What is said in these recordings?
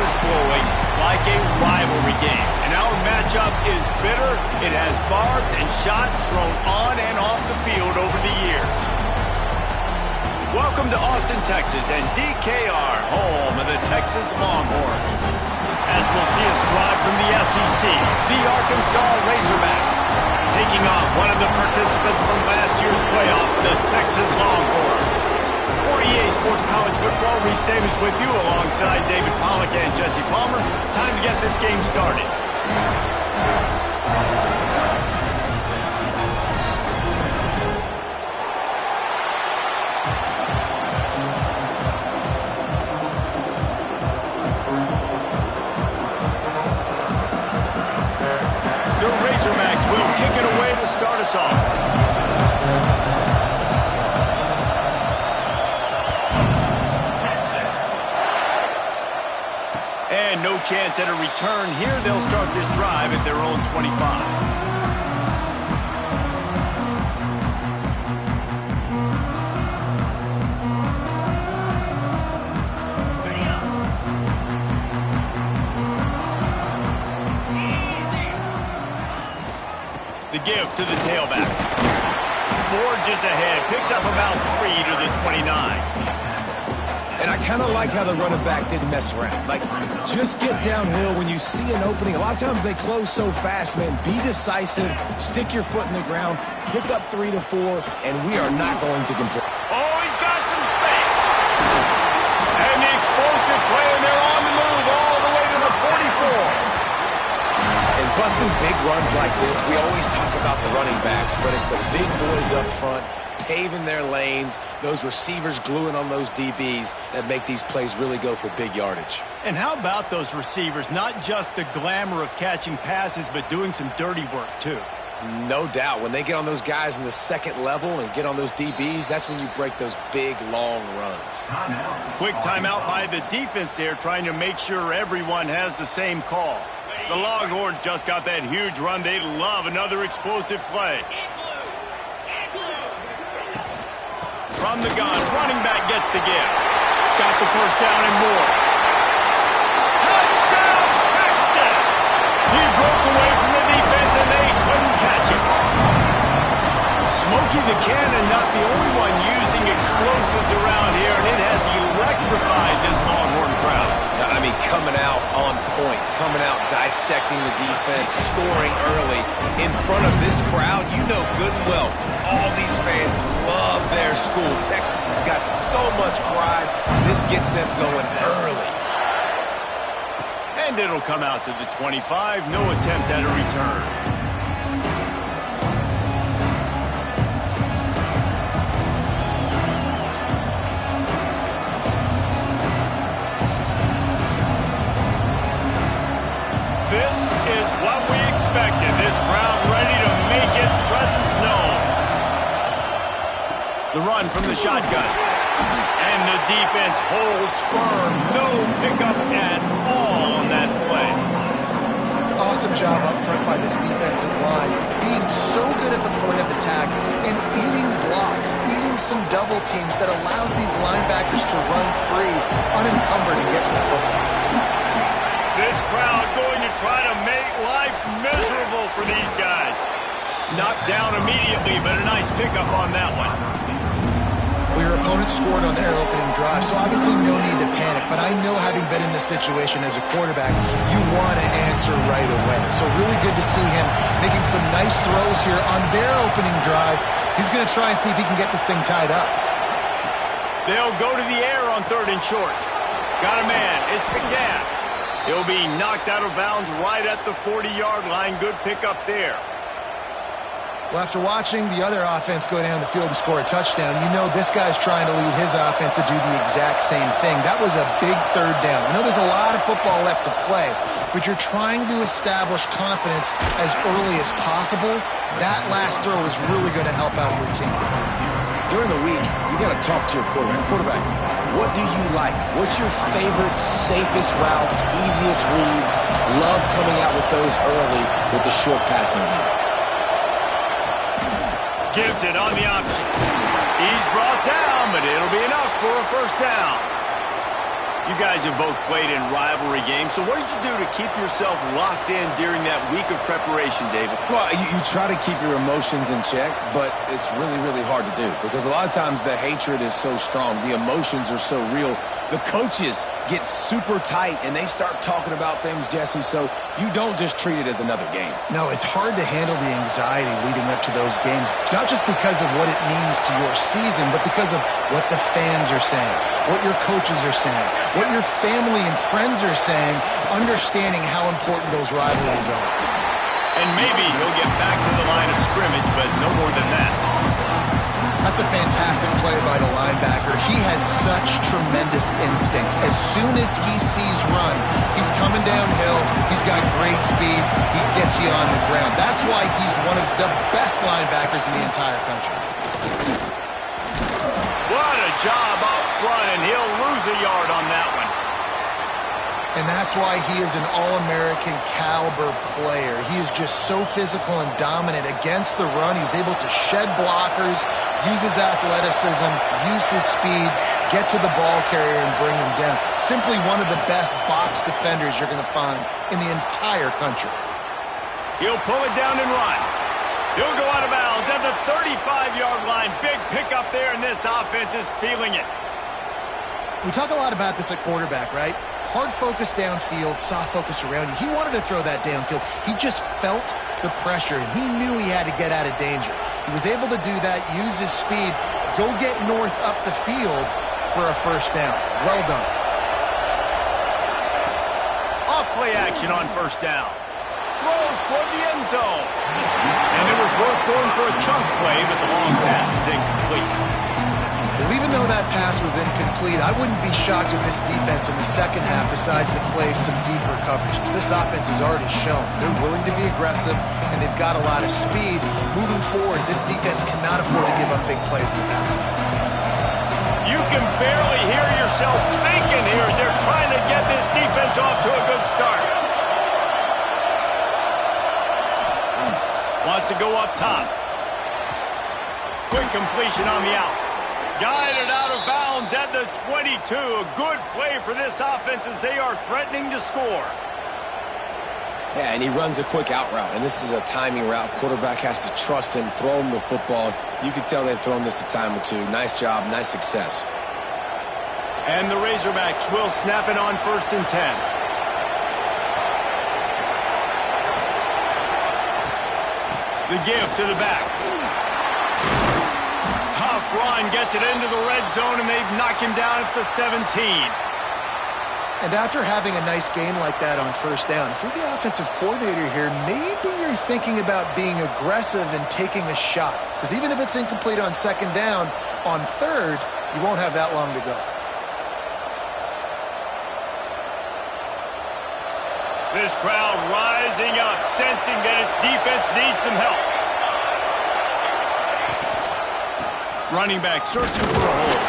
is flowing like a rivalry game. And our matchup is bitter. It has barbs and shots thrown on and off the field over the years. Welcome to Austin, Texas, and DKR, home of the Texas Longhorns. As we'll see a squad from the SEC, the Arkansas Razorbacks, taking on one of the participants from last year's playoff, the Texas Longhorns. For EA Sports College Football, Reese Davis with you alongside David Pollack and Jesse Palmer. Time to get this game started. The Razorbacks will kick it away to start us off. And no chance at a return here. They'll start this drive at their own 25. The give to the tailback. Forges ahead. Picks up about 3 to the 29. And I kind of like how the running back didn't mess around. Like, just get downhill when you see an opening. A lot of times they close so fast, man. Be decisive. Stick your foot in the ground. Pick up 3 to 4, and we are not going to complain. Oh, he's got some space. And the explosive play, and they're on the move all the way to the 44. And busting big runs like this, we always talk about the running backs, but it's the big boys up front, paving their lanes, those receivers gluing on those DBs that make these plays really go for big yardage. And how about those receivers? Not just the glamour of catching passes, but doing some dirty work, too. No doubt. When they get on those guys in the second level and get on those DBs, that's when you break those big, long runs. Quick timeout by the defense there, trying to make sure everyone has the same call. The Longhorns just got that huge run. They love another explosive play. From the gun, running back gets the give. Got the first down and more. Touchdown, Texas! He broke away from the defense and they couldn't catch him. Smokey the Cannon, not the only one using explosives around here, and it has electrified this Longhorn crowd. I mean, coming out on point, coming out dissecting the defense, scoring early. In front of this crowd, you know good and well, all these fans love their school. Texas has got so much pride. This gets them going early. And it'll come out to the 25. No attempt at a return. This is what we expected. This crowd ready to make its presence known. The run from the shotgun. And the defense holds firm. No pickup at all on that play. Awesome job up front by this defensive line. Being so good at the point of attack and eating blocks, eating some double teams that allows these linebackers to run free, unencumbered, and get to the football. This crowd going to try to make life miserable for these guys. Knocked down immediately, but a nice pickup on that one. Well, your opponent scored on their opening drive, so obviously no need to panic. But I know, having been in this situation as a quarterback, you want to answer right away. So really good to see him making some nice throws here on their opening drive. He's going to try and see if he can get this thing tied up. They'll go to the air on 3rd and short. Got a man. It's McNabb. He'll be knocked out of bounds right at the 40-yard line. Good pickup there. Well, after watching the other offense go down the field and score a touchdown, you know this guy's trying to lead his offense to do the exact same thing. That was a big 3rd down. I know there's a lot of football left to play, but you're trying to establish confidence as early as possible. That last throw is really going to help out your team. During the week, you got to talk to your quarterback. Quarterback, what do you like? What's your favorite, safest routes, easiest reads? Love coming out with those early with the short passing game. Gives it on the option. He's brought down, but it'll be enough for a first down. You guys have both played in rivalry games, so what did you do to keep yourself locked in during that week of preparation, David? Well, you try to keep your emotions in check, but it's really, really hard to do because a lot of times the hatred is so strong. The emotions are so real. The coaches get super tight, and they start talking about things, Jesse, so you don't just treat it as another game. No, it's hard to handle the anxiety leading up to those games, not just because of what it means to your season, but because of what the fans are saying, what your coaches are saying, what your family and friends are saying, understanding how important those rivalries are. And maybe he'll get back to the line of scrimmage, but no more than that. That's a fantastic play by the linebacker. He has such tremendous instincts. As soon as he sees run, he's coming downhill. He's got great speed. He gets you on the ground. That's why he's one of the best linebackers in the entire country. What a job up front, and he'll lose a yard on that one. And that's why he is an All-American caliber player. He is just so physical and dominant against the run. He's able to shed blockers, use his athleticism, use his speed, get to the ball carrier and bring him down. Simply one of the best box defenders you're going to find in the entire country. He'll pull it down and run. He'll go out of bounds at the 35-yard line. Big pickup there, and this offense is feeling it. We talk a lot about this at quarterback, right? Hard focus downfield, soft focus around you. He wanted to throw that downfield. He just felt the pressure, and he knew he had to get out of danger. He was able to do that, use his speed, go get north up the field for a first down. Well done. Off play action on first down. Throws toward the end zone. And it was worth going for a chunk play, but the long pass is incomplete. Well, even though that pass was incomplete, I wouldn't be shocked if this defense in the second half decides to play some deeper coverages. This offense has already shown they're willing to be aggressive, and they've got a lot of speed. Moving forward, this defense cannot afford to give up big plays in the passing. You can barely hear yourself thinking here as they're trying to get this defense off to a good start. Wants to go up top. Quick completion on the out. Guided out of bounds at the 22. A good play for this offense as they are threatening to score. Yeah, and he runs a quick out route, and this is a timing route. Quarterback has to trust him, throw him the football. You can tell they've thrown this a time or two. Nice job, nice success. And the Razorbacks will snap it on 1st and 10. The give to the back. Tough run, gets it into the red zone, and they knock him down at the 17. And after having a nice game like that on first down, if you're the offensive coordinator here, maybe you're thinking about being aggressive and taking a shot. Because even if it's incomplete on second down, on third, you won't have that long to go. This crowd rising up, sensing that its defense needs some help. Running back searching for a hole.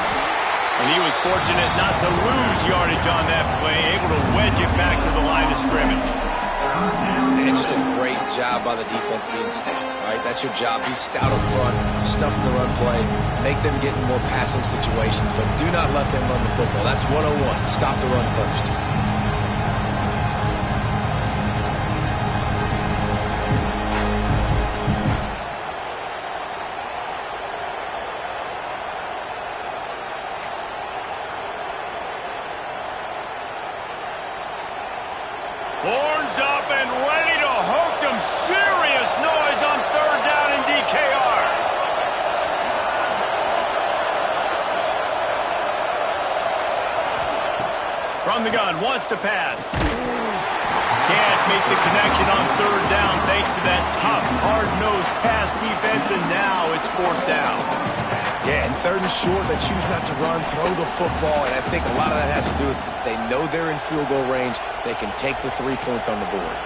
And he was fortunate not to lose yardage on that play, able to wedge it back to the line of scrimmage. And just a great job by the defense being stout, right? That's your job. Be stout up front, stuff in the run play, make them get in more passing situations, but do not let them run the football. That's 101. Stop the run first. Horns up and ready to hook them. Serious noise on third down in DKR. From the gun, wants to pass. Can't make the connection on third down thanks to that tough, hard-nosed pass defense, and now it's 4th down. Yeah, and 3rd and short, they choose not to run, throw the football, and I think a lot of that has to do with they know they're in field goal range. They can take the 3 points on the board.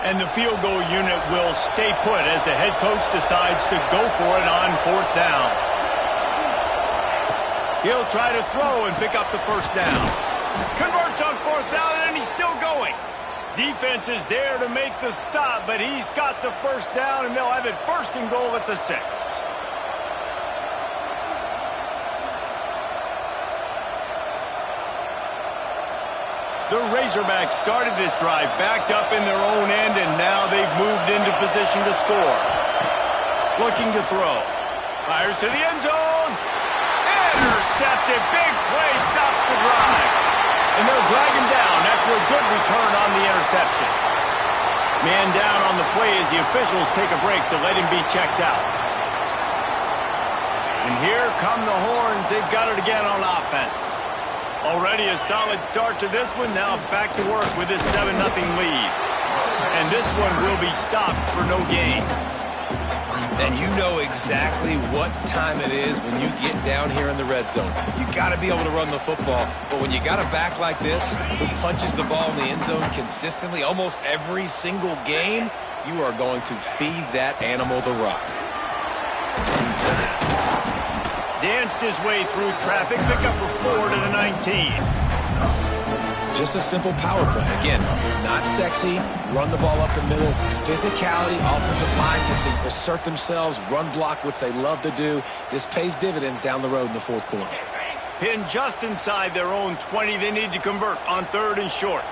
And the field goal unit will stay put as the head coach decides to go for it on 4th down. He'll try to throw and pick up the first down. Converts on fourth down, and he's still going. Defense is there to make the stop, but he's got the first down, and they'll have it first and goal at the 6. The Razorbacks started this drive backed up in their own end, and now they've moved into position to score. Looking to throw. Fires to the end zone. Intercepted. Big play stops the drive. And they'll drag him down after a good return on the interception. Man down on the play as the officials take a break to let him be checked out. And here come the horns. They've got it again on offense. Already a solid start to this one. Now back to work with this 7-0 lead. And this one will be stopped for no gain. And you know exactly what time it is when you get down here in the red zone. You got to be able to run the football. But when you got a back like this who punches the ball in the end zone consistently almost every single game, you are going to feed that animal the rock. Danced his way through traffic, pick up a 4 to the 19. Just a simple power play. Again, not sexy, run the ball up the middle, physicality, offensive line gets to assert themselves, run block, which they love to do. This pays dividends down the road in the fourth quarter. Pinned just inside their own 20, they need to convert on 3rd and short.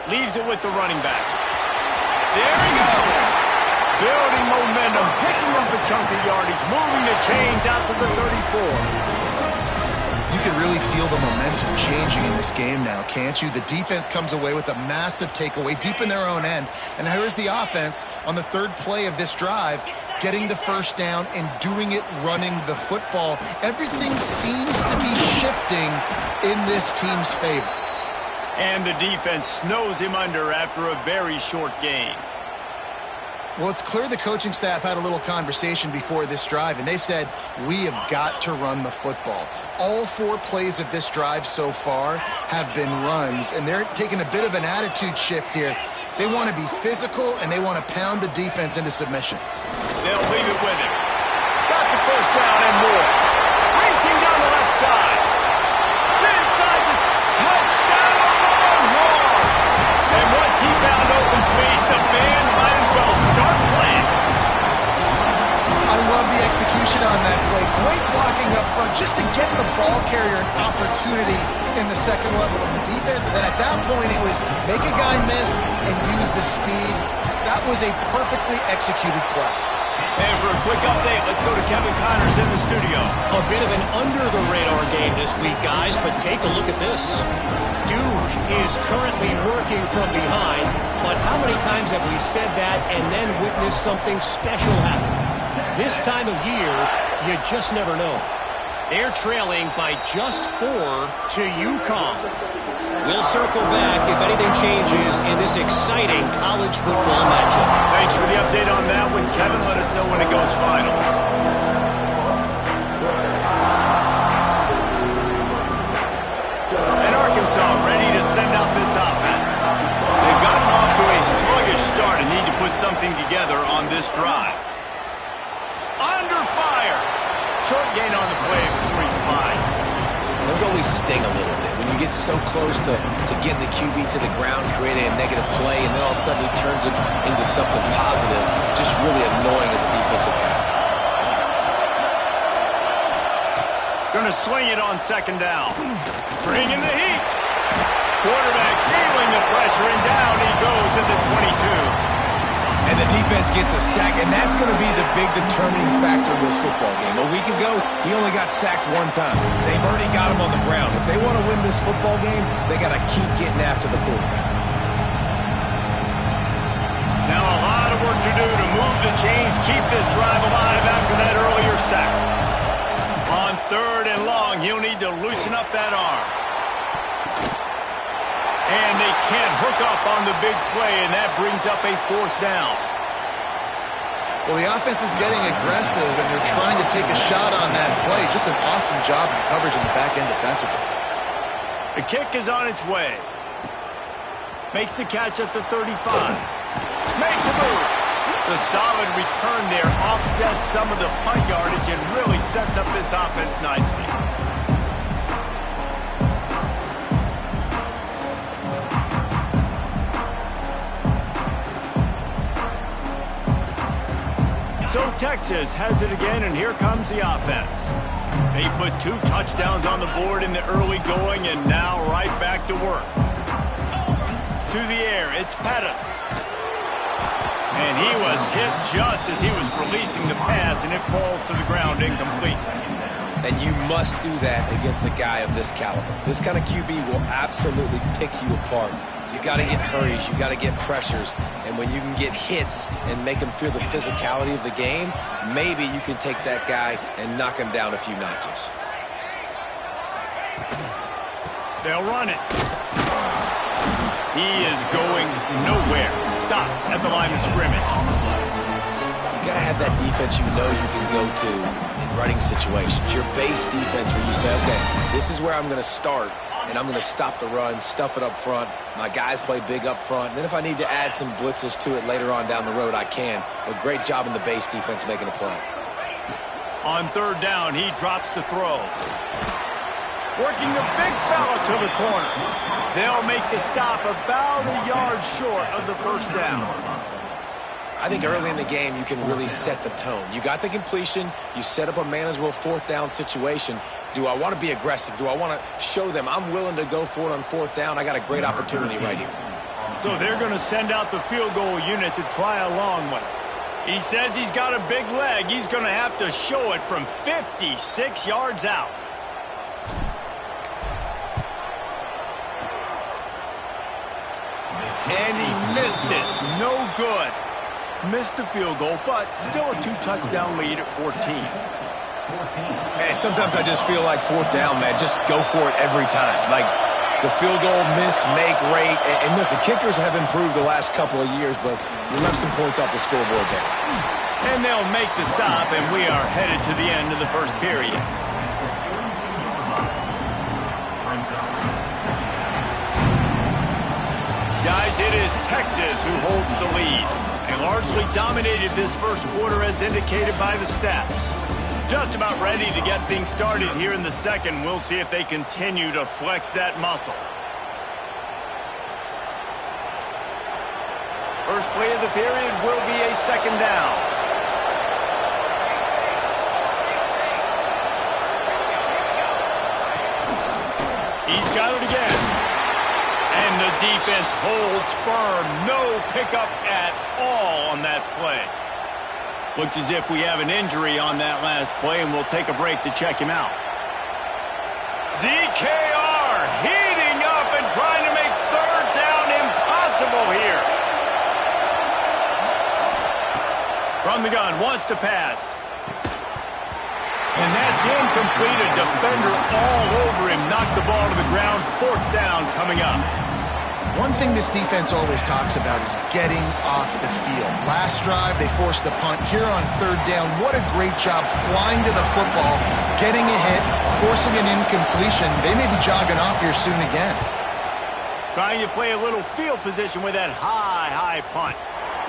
Leaves it with the running back. There he goes. Building momentum, picking up a chunk of yardage, moving the chains out to the 34. You can really feel the momentum changing in this game now, can't you? The defense comes away with a massive takeaway deep in their own end. And here's the offense on the 3rd play of this drive, getting the first down and doing it running the football. Everything seems to be shifting in this team's favor. And the defense snows him under after a very short game. Well, it's clear the coaching staff had a little conversation before this drive, and they said, we have got to run the football. All 4 plays of this drive so far have been runs, and they're taking a bit of an attitude shift here. They want to be physical, and they want to pound the defense into submission. They'll leave it with him. Got the first down and more. Racing down the left side. Inside the touchdown, Longhorn. And once he found open space, the band might as well start playing. I love the execution on that play. Great blocking up front just to get the ball carrier an opportunity in the second level of the defense. And then at that point, it was make a guy miss and use the speed. That was a perfectly executed play. And for a quick update, let's go to Kevin Connors in the studio. A bit of an under-the-radar game this week, guys, but take a look at this. Duke is currently working from behind, but how many times have we said that and then witnessed something special happen? This time of year, you just never know. They're trailing by just 4 to UConn. We'll circle back if anything changes in this exciting college football matchup. Thanks for the update on that one, Kevin. Let us know when it goes final. And Arkansas ready to send out this offense. They've gotten off to a sluggish start and need to put something together on this drive. Under fire. Short gain on the play before he slides. Those always sting a little bit when you get so close to getting the QB to the ground, creating a negative play, and then all of a sudden he turns it into something positive. Just really annoying as a defensive guy. Gonna swing it on 2nd down. Bringing the heat. Quarterback feeling the pressure, and down he goes at the 22. And the defense gets a sack, and that's going to be the big determining factor in this football game. A week ago, he only got sacked 1 time. They've already got him on the ground. If they want to win this football game, they got to keep getting after the quarterback. Now a lot of work to do to move the chains, keep this drive alive after that earlier sack. On 3rd and long, he'll need to loosen up that arm. And they can't hook up on the big play, and that brings up a 4th down. Well, the offense is getting aggressive, and they're trying to take a shot on that play. Just an awesome job in coverage in the back end defensively. The kick is on its way. Makes the catch at the 35. Makes a move. The solid return there offsets some of the punt yardage and really sets up this offense nicely. So Texas has it again, and here comes the offense. They put 2 touchdowns on the board in the early going, and now right back to work. To the air, it's Pettis. And he was hit just as he was releasing the pass, and it falls to the ground incomplete. And you must do that against a guy of this caliber. This kind of QB will absolutely pick you apart. You got to get hurries, you got to get pressures, and when you can get hits and make him feel the physicality of the game, maybe you can take that guy and knock him down a few notches. They'll run it. He is going nowhere. Stop at the line of scrimmage. You got to have that defense you know you can go to in running situations. Your base defense where you say, okay, this is where I'm going to start, and I'm going to stop the run, stuff it up front. My guys play big up front. And then if I need to add some blitzes to it later on down the road, I can. But great job in the base defense making a play. On 3rd down, he drops to throw. Working the big fella to the corner. They'll make the stop about a yard short of the 1st down. I think early in the game, you can really set the tone. You got the completion. You set up a manageable 4th down situation. Do I want to be aggressive? Do I want to show them I'm willing to go for it on 4th down? I got a great opportunity right here. So they're going to send out the field goal unit to try a long one. He says he's got a big leg. He's going to have to show it from 56 yards out. And he missed it. No good. Missed the field goal, but still a 2-touchdown lead at 14. Man, sometimes I just feel like 4th down, man. Just go for it every time. Like the field goal, miss, make, rate. And listen, kickers have improved the last couple of years, but you left some points off the scoreboard there. And they'll make the stop, and we are headed to the end of the 1st period. Guys, it is Texas who holds the lead. They largely dominated this 1st quarter as indicated by the stats. Just about ready to get things started here in the 2nd. We'll see if they continue to flex that muscle. First play of the period will be a 2nd down. He's got it again. And the defense holds firm. No pickup at all on that play. Looks as if we have an injury on that last play, and we'll take a break to check him out. DKR heating up and trying to make 3rd down impossible here. From the gun, wants to pass. And that's incomplete. A defender all over him. Knocked the ball to the ground. 4th down coming up. One thing this defense always talks about is getting off the field. Last drive, they forced the punt. Here on 3rd down, what a great job flying to the football, getting a hit, forcing an incompletion. They may be jogging off here soon again. Trying to play a little field position with that high punt.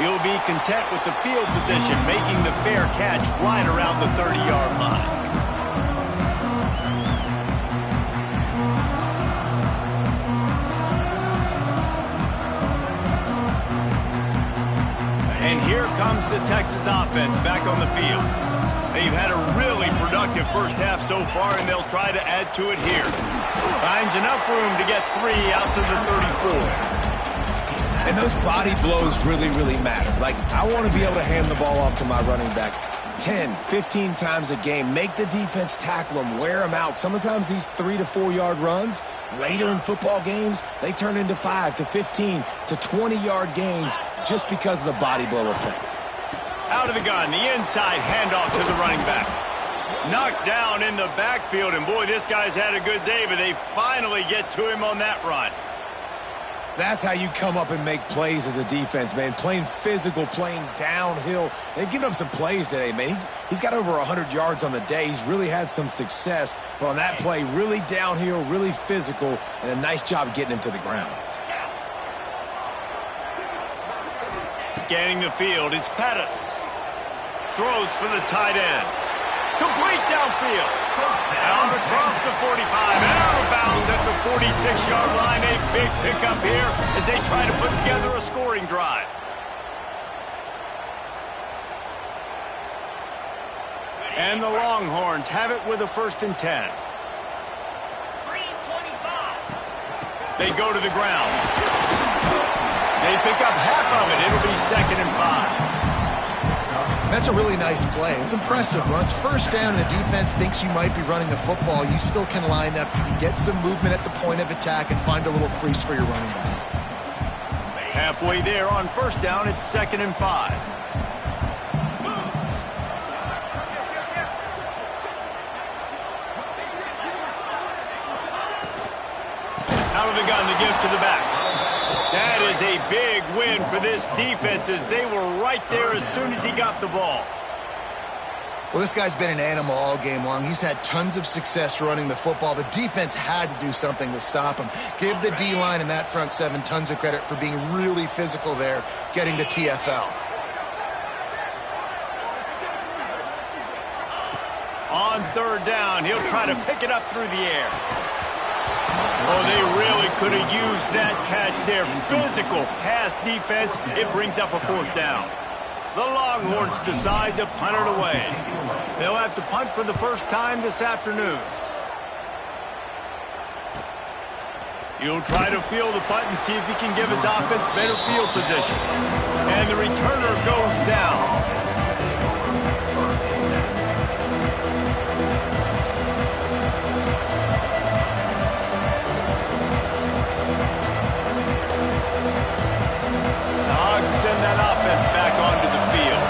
He'll be content with the field position, making the fair catch right around the 30-yard line. And here comes the Texas offense back on the field. They've had a really productive 1st half so far, and they'll try to add to it here. Finds enough room to get 3 out to the 34. And those body blows really, really matter. Like, I want to be able to hand the ball off to my running back 10, 15 times a game. Make the defense tackle them, wear them out. Sometimes these 3 to 4 yard runs, later in football games, they turn into 5 to 15 to 20-yard gains just because of the body blow effect. Out of the gun, the inside handoff to the running back. Knocked down in the backfield, and boy, this guy's had a good day, but they finally get to him on that run. That's how you come up and make plays as a defense, man. Playing physical, playing downhill. They've given up some plays today, man. He's got over 100 yards on the day. He's really had some success. But on that play, really downhill, really physical, and a nice job getting him to the ground. Scanning the field, it's Pettis. Throws for the tight end. Complete downfield. Out across the 45 and out of bounds at the 46-yard line. A big pickup here as they try to put together a scoring drive. And the Longhorns have it with a 1st and 10. They go to the ground. They pick up half of it. It'll be 2nd and 5. That's a really nice play. It's impressive. Once first down and the defense thinks you might be running the football, you still can line up. You can get some movement at the point of attack and find a little crease for your running back. Halfway there on 1st down, it's 2nd and 5. Out of the gun to give to the back. That is a big win for this defense as they were right there as soon as he got the ball. Well, this guy's been an animal all game long. He's had tons of success running the football. The defense had to do something to stop him. Give the D-line and that front seven tons of credit for being really physical there, getting the TFL. On 3rd down, he'll try to pick it up through the air. Oh, they really could have used that catch there. Physical pass defense. It brings up a 4th down. The Longhorns decide to punt it away. They'll have to punt for the first time this afternoon. He'll try to field the punt and see if he can give his offense better field position. And the returner goes down. Send that offense back onto the field.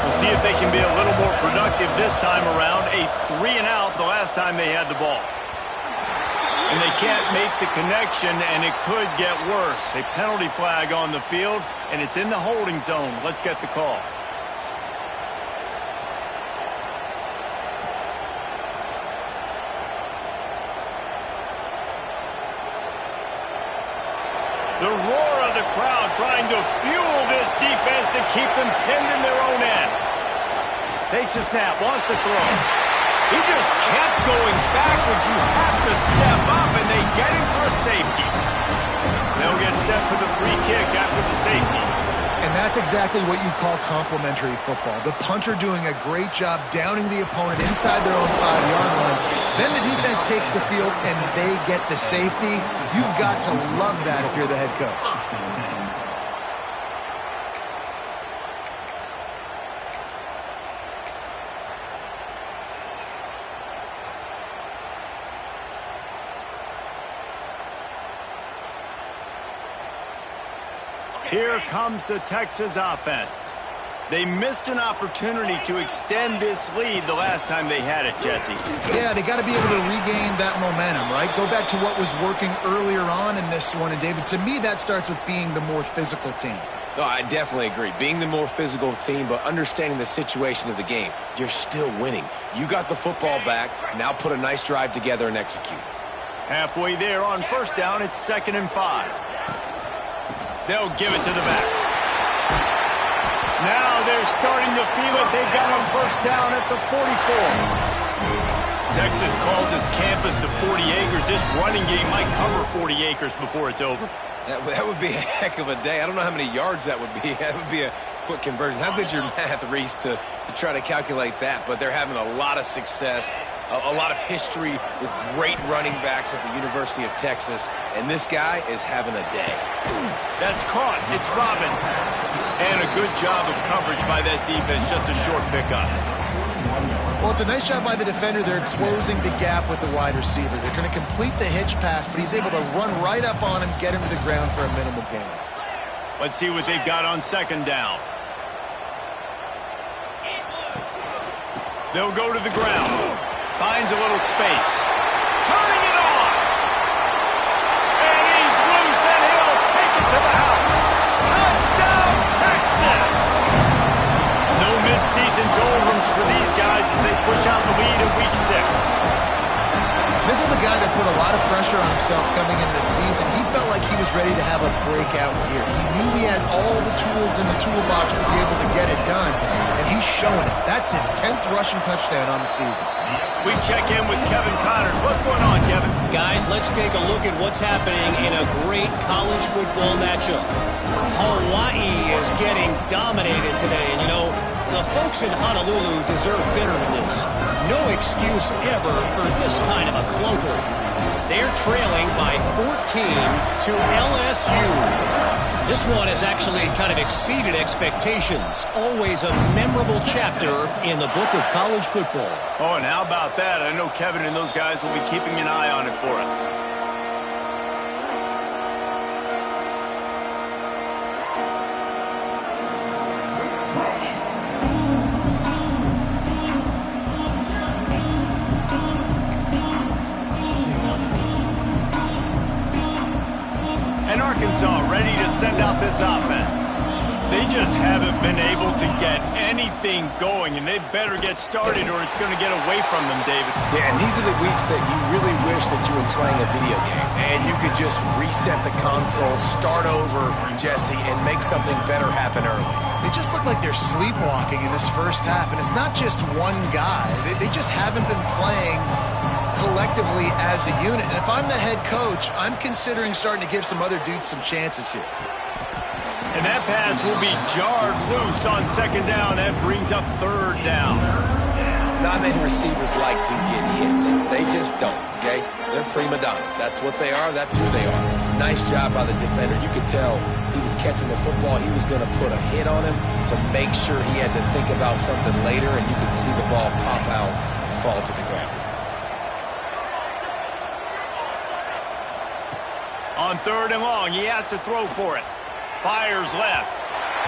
We'll see if they can be a little more productive this time around. A 3-and-out the last time they had the ball. And they can't make the connection, and it could get worse. A penalty flag on the field, and it's in the holding zone. Let's get the call. The roar of the crowd trying to fuel this defense to keep them pinned in their own end. Takes a snap, wants to throw. He just kept going backwards. You have to step up, and they get him for a safety. They'll get set for the free kick after the safety. And that's exactly what you call complementary football. The punter doing a great job downing the opponent inside their own 5-yard line. Then the defense takes the field and they get the safety. You've got to love that if you're the head coach. Here comes the Texas offense. They missed an opportunity to extend this lead the last time they had it, Jesse. Yeah, they got to be able to regain that momentum, right? Go back to what was working earlier on in this one. And, David, to me, that starts with being the more physical team. No, I definitely agree. Being the more physical team, but understanding the situation of the game. You're still winning. You got the football back. Now put a nice drive together and execute. Halfway there on 1st down, it's 2nd and 5. They'll give it to the back. Now they're starting to feel it. They've got a 1st down at the 44. Texas calls his campus the 40 acres. This running game might cover 40 acres before it's over. That would be a heck of a day. I don't know how many yards that would be. That would be a quick conversion. How good's your math, Reese, to try to calculate that? But they're having a lot of success, a lot of history with great running backs at the University of Texas. And this guy is having a day. That's caught. It's Robbins. And a good job of coverage by that defense. Just a short pickup. Well, it's a nice job by the defender. They're closing the gap with the wide receiver. They're going to complete the hitch pass, but he's able to run right up on him, get him to the ground for a minimal gain. Let's see what they've got on 2nd down. They'll go to the ground. Finds a little space. Turning it on. And he's loose, and he'll take it to the house. Touchdown, Texas! No midseason doldrums for these guys as they push out the lead in Week 6. This is a guy that put a lot of pressure on himself coming into the season. He felt like he was ready to have a breakout year. He knew he had all the tools in the toolbox to be able to get it done, and he's showing it. That's his 10th rushing touchdown on the season. We check in with Kevin Connors. What's going on, Kevin? Guys, let's take a look at what's happening in a great college football matchup. Hawaii is getting dominated today, and you know, the folks in Honolulu deserve better than this. No excuse ever for this kind of a clunker. They're trailing by 14 to LSU. This one has actually kind of exceeded expectations. Always a memorable chapter in the book of college football. Oh, and how about that? I know Kevin and those guys will be keeping an eye on it for us. Arkansas ready to send out this offense. They just haven't been able to get anything going, and they better get started or it's going to get away from them, David. Yeah, and these are the weeks that you really wish that you were playing a video game and you could just reset the console, start over, Jesse, and make something better happen early. They just look like they're sleepwalking in this first half, and it's not just one guy. They just haven't been playing collectively as a unit. And if I'm the head coach, I'm considering starting to give some other dudes some chances here. And that pass will be jarred loose on second down. That brings up third down. Not many receivers like to get hit. They just don't, okay? They're prima donnas. That's what they are. That's who they are. Nice job by the defender. You could tell he was catching the football. He was going to put a hit on him to make sure he had to think about something later, and you could see the ball pop out and fall to the ground. On third and long, he has to throw for it. Fires left.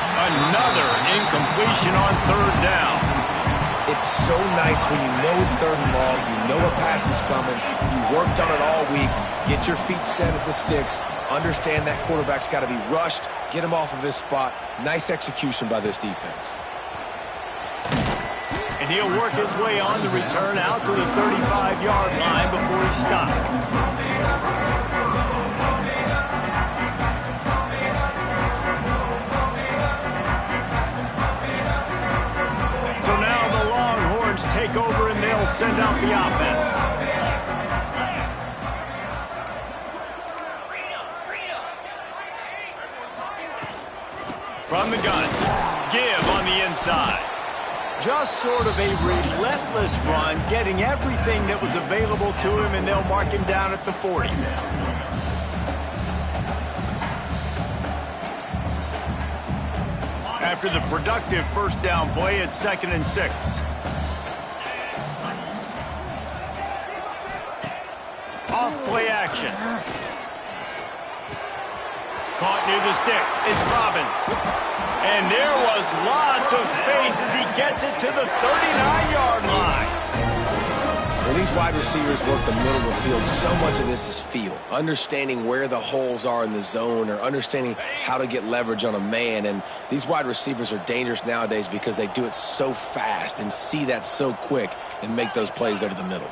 Another incompletion on third down. It's so nice when you know it's third and long, you know a pass is coming, you worked on it all week, get your feet set at the sticks, understand that quarterback's got to be rushed, get him off of his spot. Nice execution by this defense. And he'll work his way on the return out to the 35-yard line before he stops. Take over and they'll send out the offense. From the gun, give on the inside. Just sort of a relentless run, getting everything that was available to him, and they'll mark him down at the 40. After the productive first down play, it's 2nd and 6. Off play action. Caught near the sticks. It's Robbins. And there was lots of space as he gets it to the 39-yard line. When these wide receivers work the middle of the field, so much of this is feel. Understanding where the holes are in the zone or understanding how to get leverage on a man. And these wide receivers are dangerous nowadays because they do it so fast and see that so quick and make those plays over the middle.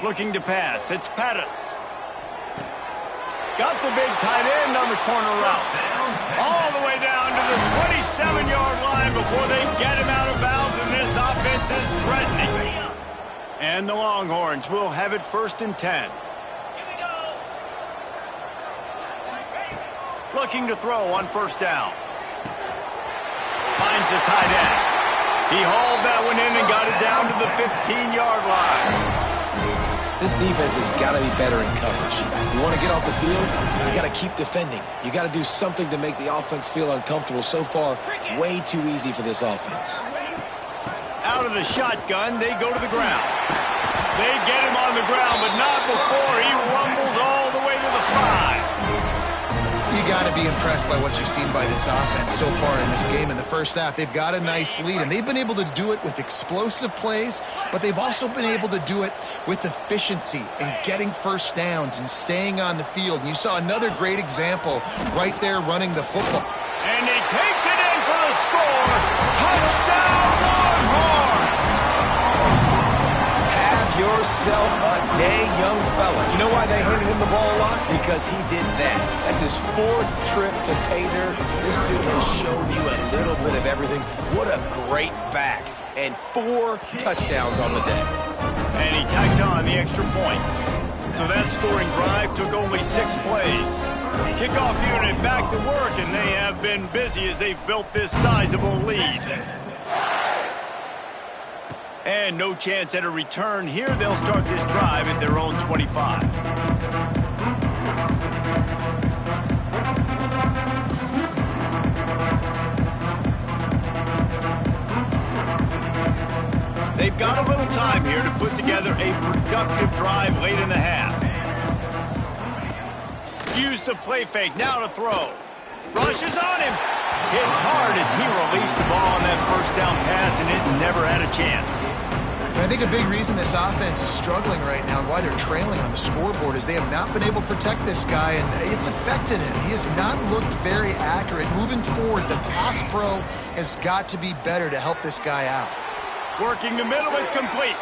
Looking to pass. It's Pettis. Got the big tight end on the corner route. All the way down to the 27-yard line before they get him out of bounds, and this offense is threatening. And the Longhorns will have it 1st and 10. Looking to throw on first down. Finds the tight end. He hauled that one in and got it down to the 15-yard line. This defense has got to be better in coverage. You want to get off the field, you got to keep defending. You got to do something to make the offense feel uncomfortable. So far, way too easy for this offense. Out of the shotgun, they go to the ground. They get him on the ground, but not before he rumbles all the way to the 5. You got to be impressed by what you've seen by this offense so far in this game. In the first half, they've got a nice lead, and they've been able to do it with explosive plays, but they've also been able to do it with efficiency and getting first downs and staying on the field. And you saw another great example right there running the football. And he takes it in for the score. Touchdown, Longhorns! yourself a day, young fella. You know why they handed him the ball a lot? Because he did that. That's his 4th trip to pay dirt. This dude has shown you a little bit of everything. What a great back. And 4 touchdowns on the day. And he tacks on the extra point. So that scoring drive took only 6 plays. Kickoff unit back to work, and they have been busy as they've built this sizable lead. And no chance at a return here. They'll start this drive at their own 25. They've got a little time here to put together a productive drive late in the half. Use the play fake, now to throw. Rushes on him. Hit hard as he released the ball on that first down pass, and it never had a chance. And I think a big reason this offense is struggling right now and why they're trailing on the scoreboard is they have not been able to protect this guy, and it's affected him. He has not looked very accurate. Moving forward, the pass pro has got to be better to help this guy out. Working the middle, it's complete.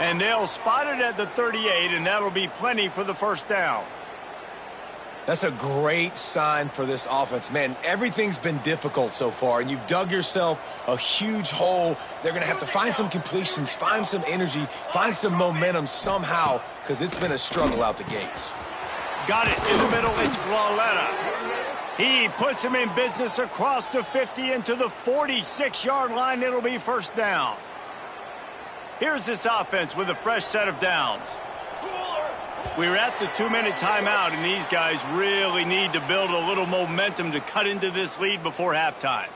And they'll spot it at the 38, and that'll be plenty for the first down. That's a great sign for this offense. Man, everything's been difficult so far, and you've dug yourself a huge hole. They're going to have to find some completions, find some energy, find some momentum somehow, because it's been a struggle out the gates. Got it in the middle, it's Flawletta. He puts him in business across the 50 into the 46-yard line. It'll be first down. Here's this offense with a fresh set of downs. We're at the 2-minute timeout, and these guys really need to build a little momentum to cut into this lead before halftime.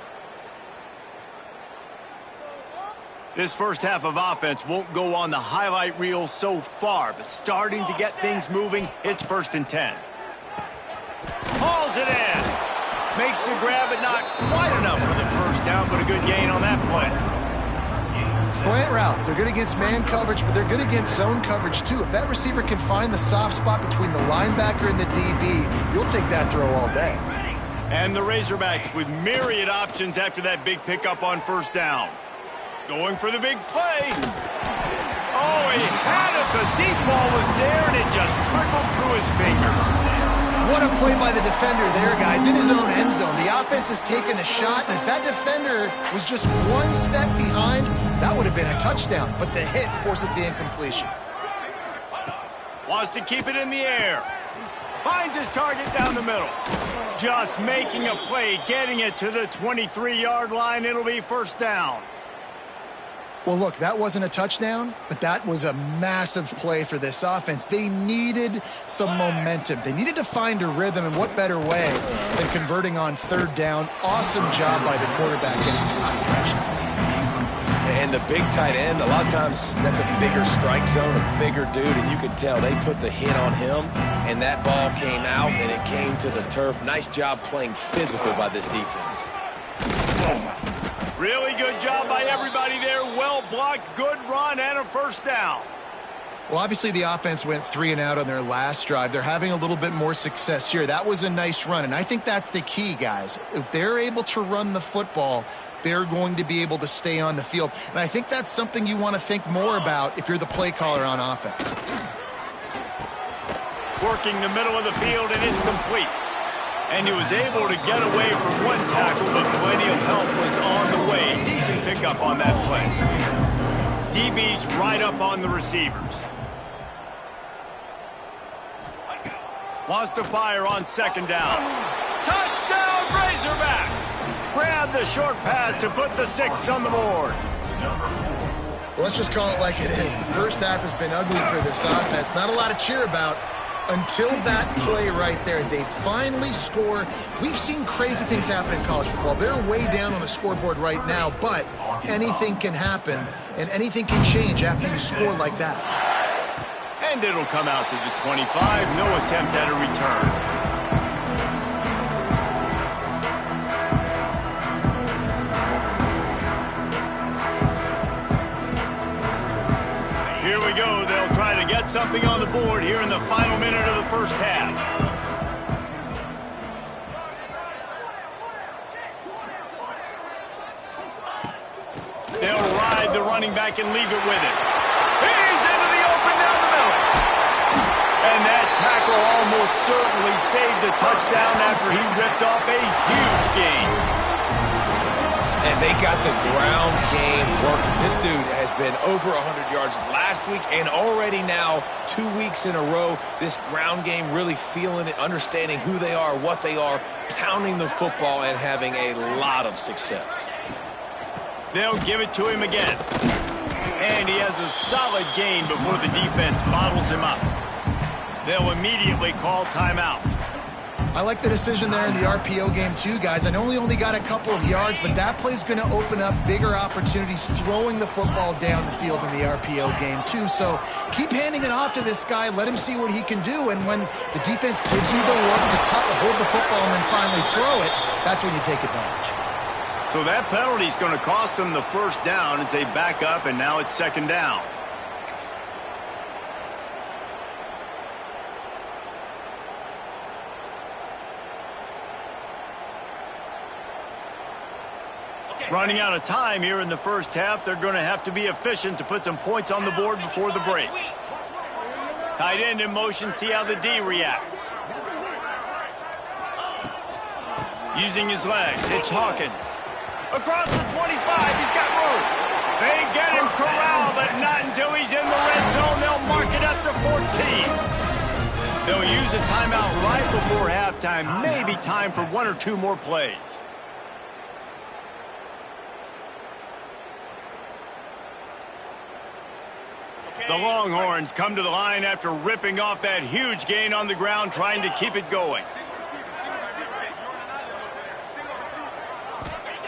This first half of offense won't go on the highlight reel so far, but starting to get things moving, it's 1st and 10. Hauls it in. Makes the grab, but not quite enough for the first down, but a good gain on that play. Slant routes, they're good against man coverage, but they're good against zone coverage too. If that receiver can find the soft spot between the linebacker and the DB, you'll take that throw all day. And the Razorbacks with myriad options after that big pickup on first down. Going for the big play. Oh, he had it. The deep ball was there, and it just trickled through his fingers. What a play by the defender there, guys, in his own end zone. The offense has taken a shot, and if that defender was just one step behind, that would have been a touchdown. But the hit forces the incompletion. Wants to keep it in the air. Finds his target down the middle. Just making a play, getting it to the 23-yard line. It'll be first down. Well, look, that wasn't a touchdown, but that was a massive play for this offense. They needed some momentum. They needed to find a rhythm, and what better way than converting on 3rd down. Awesome job by the quarterback getting through his progression. And the big tight end, a lot of times that's a bigger strike zone, a bigger dude, and you could tell they put the hit on him, and that ball came out, and it came to the turf. Nice job playing physical by this defense. Really good job by everybody there. Well blocked, good run, and a first down. Well, obviously the offense went 3 and out on their last drive. They're having a little bit more success here. That was a nice run, and I think that's the key, guys. If they're able to run the football, they're going to be able to stay on the field. And I think that's something you want to think more about if you're the play caller on offense. Working the middle of the field, and it's complete. And he was able to get away from one tackle, but plenty of help was on the way. Decent pickup on that play. DB's right up on the receivers. Wants to fire on 2nd down. Touchdown, Razorbacks! Grab the short pass to put the 6 on the board. Well, let's just call it like it is. The first half has been ugly for this offense. Not a lot to cheer about. Until that play right there, they finally score. We've seen crazy things happen in college football. They're way down on the scoreboard right now, but anything can happen, and anything can change after you score like that. And it'll come out to the 25. No attempt at a return. Here we go. They'll try to get something on the board here in the final minute of the first half. They'll ride the running back and leave it with it. He's into the open almost certainly saved the touchdown after he ripped off a huge gain. And they got the ground game working. This dude has been over 100 yards last week and already now 2 weeks in a row. This ground game really feeling it, understanding who they are, what they are, pounding the football and having a lot of success. They'll give it to him again. And he has a solid gain before the defense bottles him up. They'll immediately call timeout. I like the decision there in the RPO game too, guys. I know he only got a couple of yards, but that play's going to open up bigger opportunities throwing the football down the field in the RPO game too. So keep handing it off to this guy. Let him see what he can do. And when the defense gives you the look to hold the football and then finally throw it, that's when you take advantage. So that penalty is going to cost them the first down as they back up, and now it's second down. Running out of time here in the first half. They're going to have to be efficient to put some points on the board before the break. Tight end in motion, see how the D reacts. Using his legs, it's Hawkins. Across the 25, he's got room. They get him corralled, but not until he's in the red zone. They'll mark it up to 14. They'll use a timeout right before halftime. Maybe time for one or two more plays. The Longhorns come to the line after ripping off that huge gain on the ground, trying to keep it going.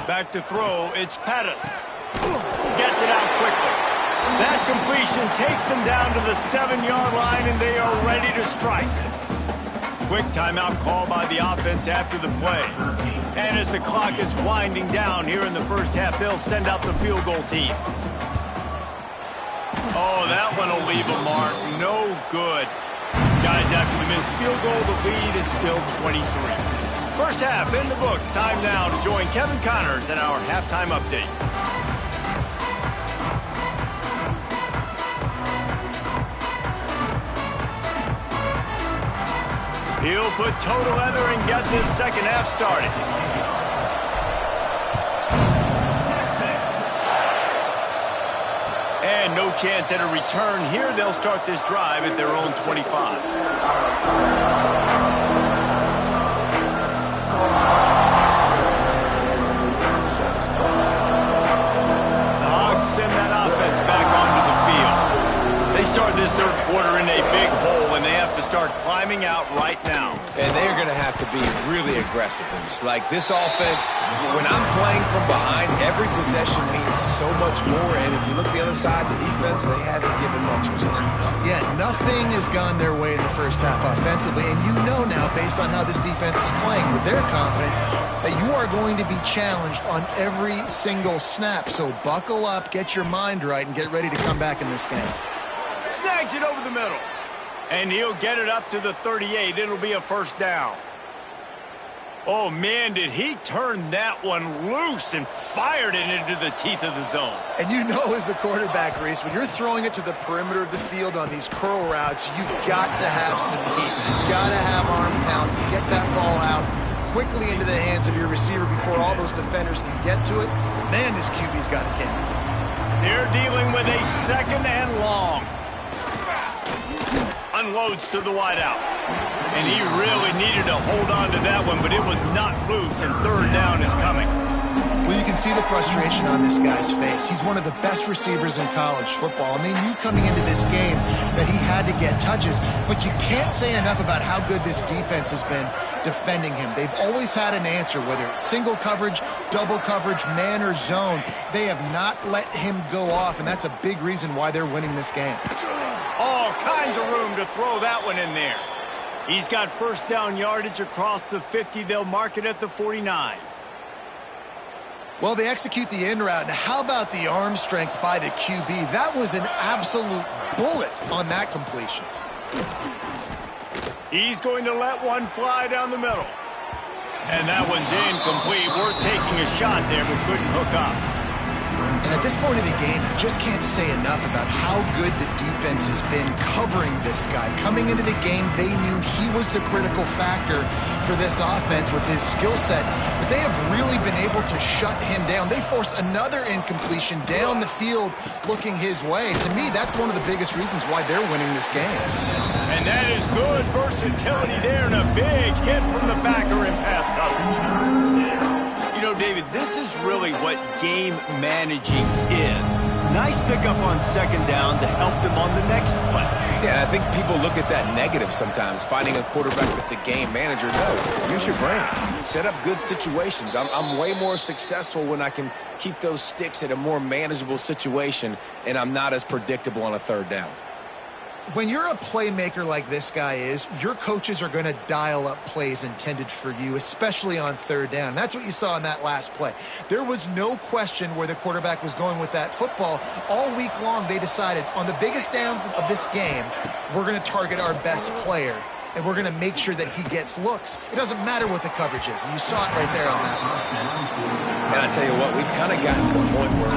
Back to throw, it's Pettis. Gets it out quickly. That completion takes them down to the 7-yard line, and they are ready to strike. Quick timeout call by the offense after the play. And as the clock is winding down here in the first half, they'll send out the field goal team. Oh, that one will leave a mark. No good. Guys, after the missed field goal, the lead is still 23. First half in the books. Time now to join Kevin Connors in our halftime update. He'll put toe to leather and get this second half started. And no chance at a return here. They'll start this drive at their own 25. The Hogs send that offense back onto the field. They start this third quarter in a big hole, and they have to start climbing out right now. And they're going to have to be really aggressive. Like this offense, when I'm playing from behind, every possession means so much more. And if you look the other side, the defense, they haven't given much resistance. Yeah, nothing has gone their way in the first half offensively. And you know now, based on how this defense is playing with their confidence, that you are going to be challenged on every single snap. So buckle up, get your mind right, and get ready to come back in this game. Snags it over the middle. And he'll get it up to the 38. It'll be a first down. Oh, man, did he turn that one loose and fired it into the teeth of the zone. And you know as a quarterback, Reese, when you're throwing it to the perimeter of the field on these curl routes, you've got to have some heat. You've got to have arm talent to get that ball out quickly into the hands of your receiver before all those defenders can get to it. Man, this QB's got a game. They're dealing with a second and long. Unloads to the wideout. And he really needed to hold on to that one, but it was not loose, and third down is coming. Well, you can see the frustration on this guy's face. He's one of the best receivers in college football, and they knew coming into this game that he had to get touches, but you can't say enough about how good this defense has been defending him. They've always had an answer, whether it's single coverage, double coverage, man or zone. They have not let him go off, and that's a big reason why they're winning this game. All kinds of room to throw that one in there. He's got first down yardage across the 50. They'll mark it at the 49. Well, they execute the in route. Now, how about the arm strength by the QB? That was an absolute bullet on that completion. He's going to let one fly down the middle. And that one's incomplete. Worth taking a shot there, but couldn't hook up. And at this point of the game, you just can't say enough about how good the defense has been covering this guy. Coming into the game, they knew he was the critical factor for this offense with his skill set, but they have really been able to shut him down. They force another incompletion down the field looking his way. To me, that's one of the biggest reasons why they're winning this game. And that is good versatility there and a big hit from the backer in pass coverage. You know, David, this is really what game managing is. Nice pickup on second down to help them on the next play. Yeah, I think people look at that negative sometimes, finding a quarterback that's a game manager. No, use your brain. Set up good situations. I'm way more successful when I can keep those sticks at a more manageable situation, and I'm not as predictable on a third down. When you're a playmaker like this guy is, your coaches are going to dial up plays intended for you, especially on third down. That's what you saw in that last play. There was no question where the quarterback was going with that football. All week long, they decided on the biggest downs of this game, we're going to target our best player, and we're going to make sure that he gets looks. It doesn't matter what the coverage is, and you saw it right there on that one. And I tell you what, we've kind of gotten to the point where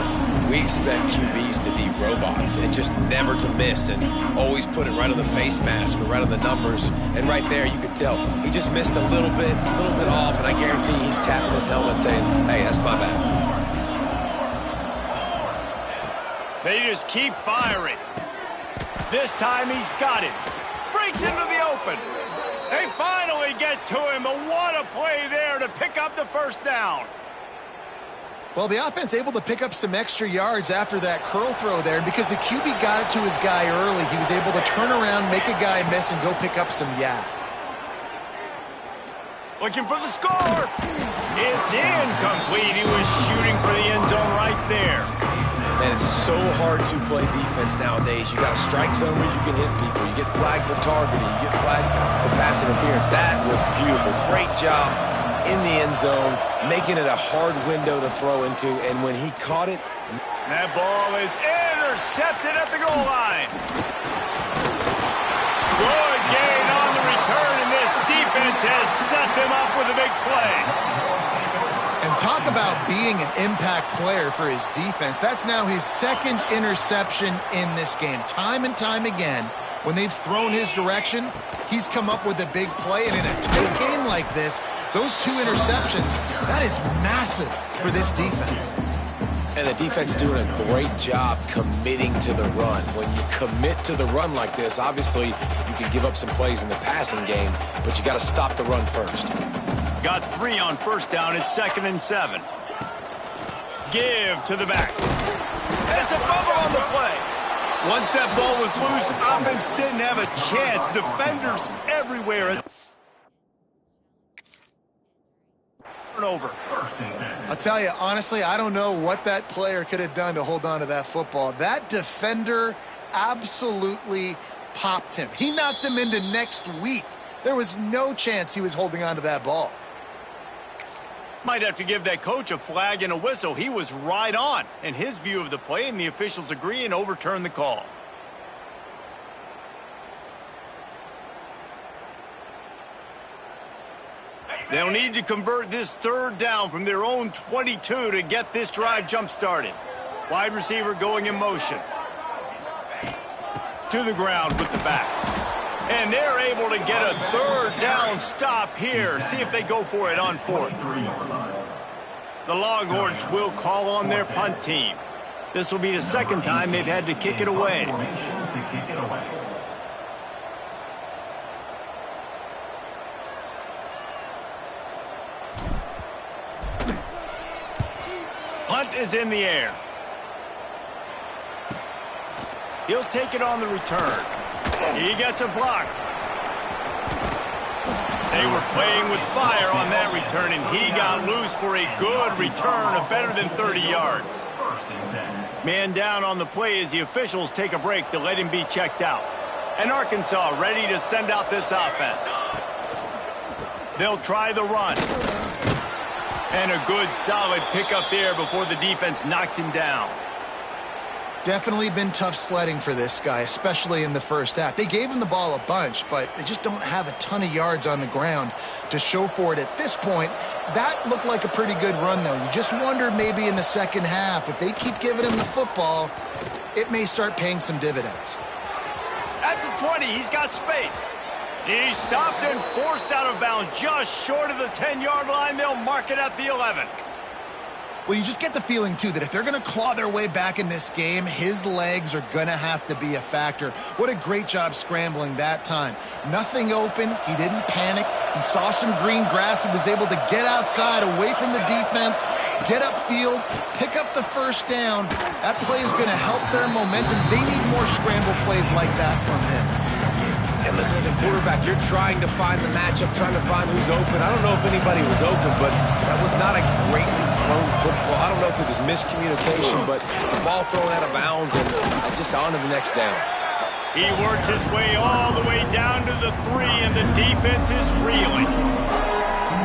we expect QBs to be robots and just never to miss and always put it right on the face mask or right on the numbers. And right there, you could tell he just missed a little bit off, and I guarantee he's tapping his helmet saying, hey, that's my bad. They just keep firing. This time he's got it. Breaks into the open. They finally get to him, but what a play there to pick up the first down. Well, the offense able to pick up some extra yards after that curl throw there, and because the QB got it to his guy early, he was able to turn around, make a guy miss, and go pick up some yak. Looking for the score. It's incomplete. He was shooting for the end zone right there. Man, it's so hard to play defense nowadays. You got a strike zone where you can hit people. You get flagged for targeting. You get flagged for pass interference. That was beautiful. Great job in the end zone, making it a hard window to throw into, and when he caught it... That ball is intercepted at the goal line. Good gain on the return, and this defense has set them up with a big play. And talk about being an impact player for his defense. That's now his second interception in this game. Time and time again, when they've thrown his direction, he's come up with a big play, and in a tight game like this, those two interceptions, that is massive for this defense. And the defense doing a great job committing to the run. When you commit to the run like this, obviously you can give up some plays in the passing game, but you got to stop the run first. Got 3 on first down. It's 2nd and 7. Give to the back. And it's a fumble on the play. Once that ball was loose, offense didn't have a chance. Defenders everywhere. Turnover. I'll tell you, honestly, I don't know what that player could have done to hold on to that football. That defender absolutely popped him. He knocked him into next week. There was no chance he was holding on to that ball. Might have to give that coach a flag and a whistle. He was right on in his view of the play, and the officials agree and overturn the call. They'll need to convert this third down from their own 22 to get this drive jump-started. Wide receiver going in motion. To the ground with the back. And they're able to get a third down stop here. See if they go for it on 4th. The Longhorns will call on their punt team. This will be the second time they've had to kick it away. Punt is in the air. He'll take it on the return. He gets a block. They were playing with fire on that return, and he got loose for a good return of better than 30 yards. Man down on the play as the officials take a break to let him be checked out. And Arkansas ready to send out this offense. They'll try the run. And a good, solid pickup there before the defense knocks him down. Definitely been tough sledding for this guy, especially in the first half. They gave him the ball a bunch, but they just don't have a ton of yards on the ground to show for it at this point. That looked like a pretty good run, though. You just wonder maybe in the second half, if they keep giving him the football, it may start paying some dividends. At the 20, he's got space. He's stopped and forced out of bounds just short of the 10-yard line. They'll mark it at the 11. Well, you just get the feeling, too, that if they're going to claw their way back in this game, his legs are going to have to be a factor. What a great job scrambling that time. Nothing open. He didn't panic. He saw some green grass and was able to get outside, away from the defense, get upfield, pick up the first down. That play is going to help their momentum. They need more scramble plays like that from him. And listen, as a quarterback, you're trying to find the matchup, trying to find who's open. I don't know if anybody was open, but that was not a greatly thrown football. I don't know if it was miscommunication, but the ball thrown out of bounds and just on to the next down. He works his way all the way down to the 3, and the defense is reeling.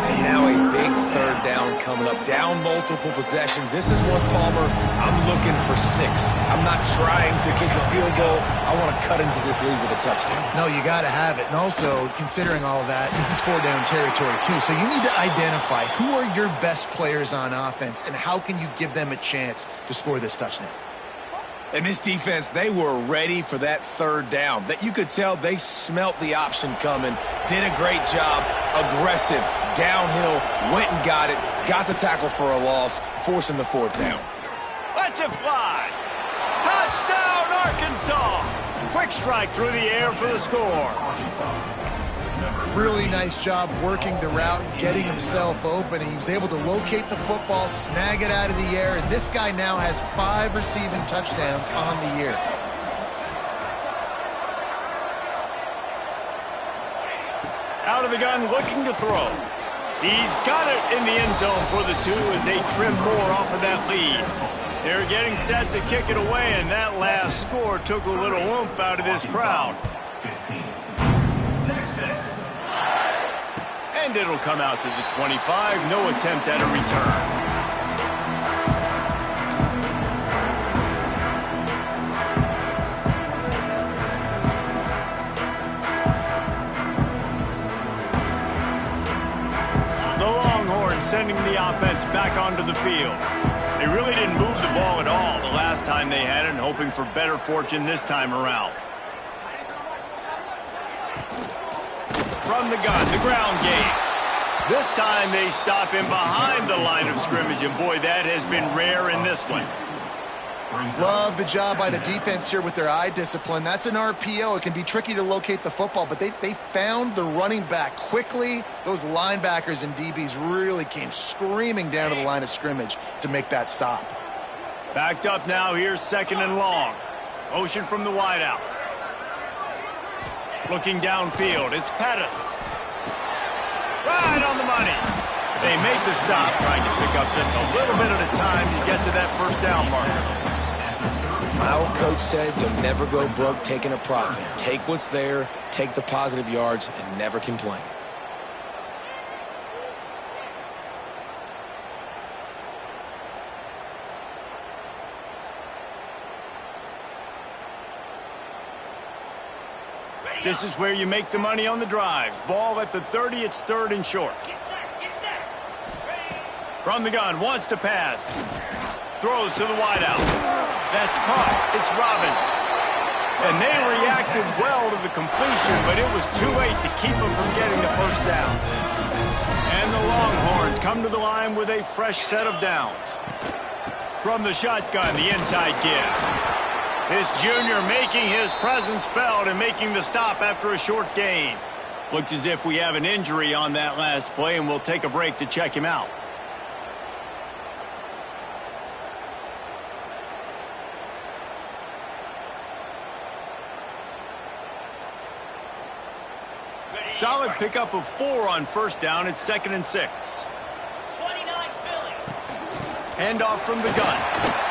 And now a big third down coming up. Down multiple possessions. This is one, Palmer, I'm looking for 6. I'm not trying to kick a field goal. I want to cut into this lead with a touchdown. No, you got to have it. And also, considering all of that, this is 4-down territory, too. So you need to identify who are your best players on offense and how can you give them a chance to score this touchdown. And this defense, they were ready for that third down. That you could tell they smelt the option coming. Did a great job. Aggressive. Downhill. Went and got it. Got the tackle for a loss. Forcing the 4th down. Lets it fly. Touchdown, Arkansas. Quick strike through the air for the score. Really nice job working the route, getting himself open, and he was able to locate the football, snag it out of the air, and this guy now has 5 receiving touchdowns on the year. Out of the gun, looking to throw. He's got it in the end zone for the 2 as they trim more off of that lead. They're getting set to kick it away, and that last score took a little oomph out of this crowd. And it'll come out to the 25. No attempt at a return. The Longhorns sending the offense back onto the field. They really didn't move the ball at all the last time they had it, and hoping for better fortune this time around. From the gun, the ground game. This time they stop him behind the line of scrimmage, and boy, that has been rare in this one. Love the job by the defense here with their eye discipline. That's an RPO. It can be tricky to locate the football, but they found the running back quickly. Those linebackers and DBs really came screaming down to the line of scrimmage to make that stop. Backed up now, here's 2nd and long. Motion from the wideout. Looking downfield, it's Pettis. Right on the money. They make the stop, trying to pick up just a little bit at a time to get to that first down marker. My old coach said you'll never go broke taking a profit. Take what's there, take the positive yards, and never complain. This is where you make the money on the drives. Ball at the 30, it's 3rd and short. From the gun, wants to pass. Throws to the wideout. That's caught. It's Robbins. And they reacted well to the completion, but it was too late to keep them from getting the first down. And the Longhorns come to the line with a fresh set of downs. From the shotgun, the inside give. This junior making his presence felt and making the stop after a short gain. Looks as if we have an injury on that last play, and we'll take a break to check him out. Solid pickup of 4 on first down. It's 2nd and 6. 29 Philly. Handoff from the gun.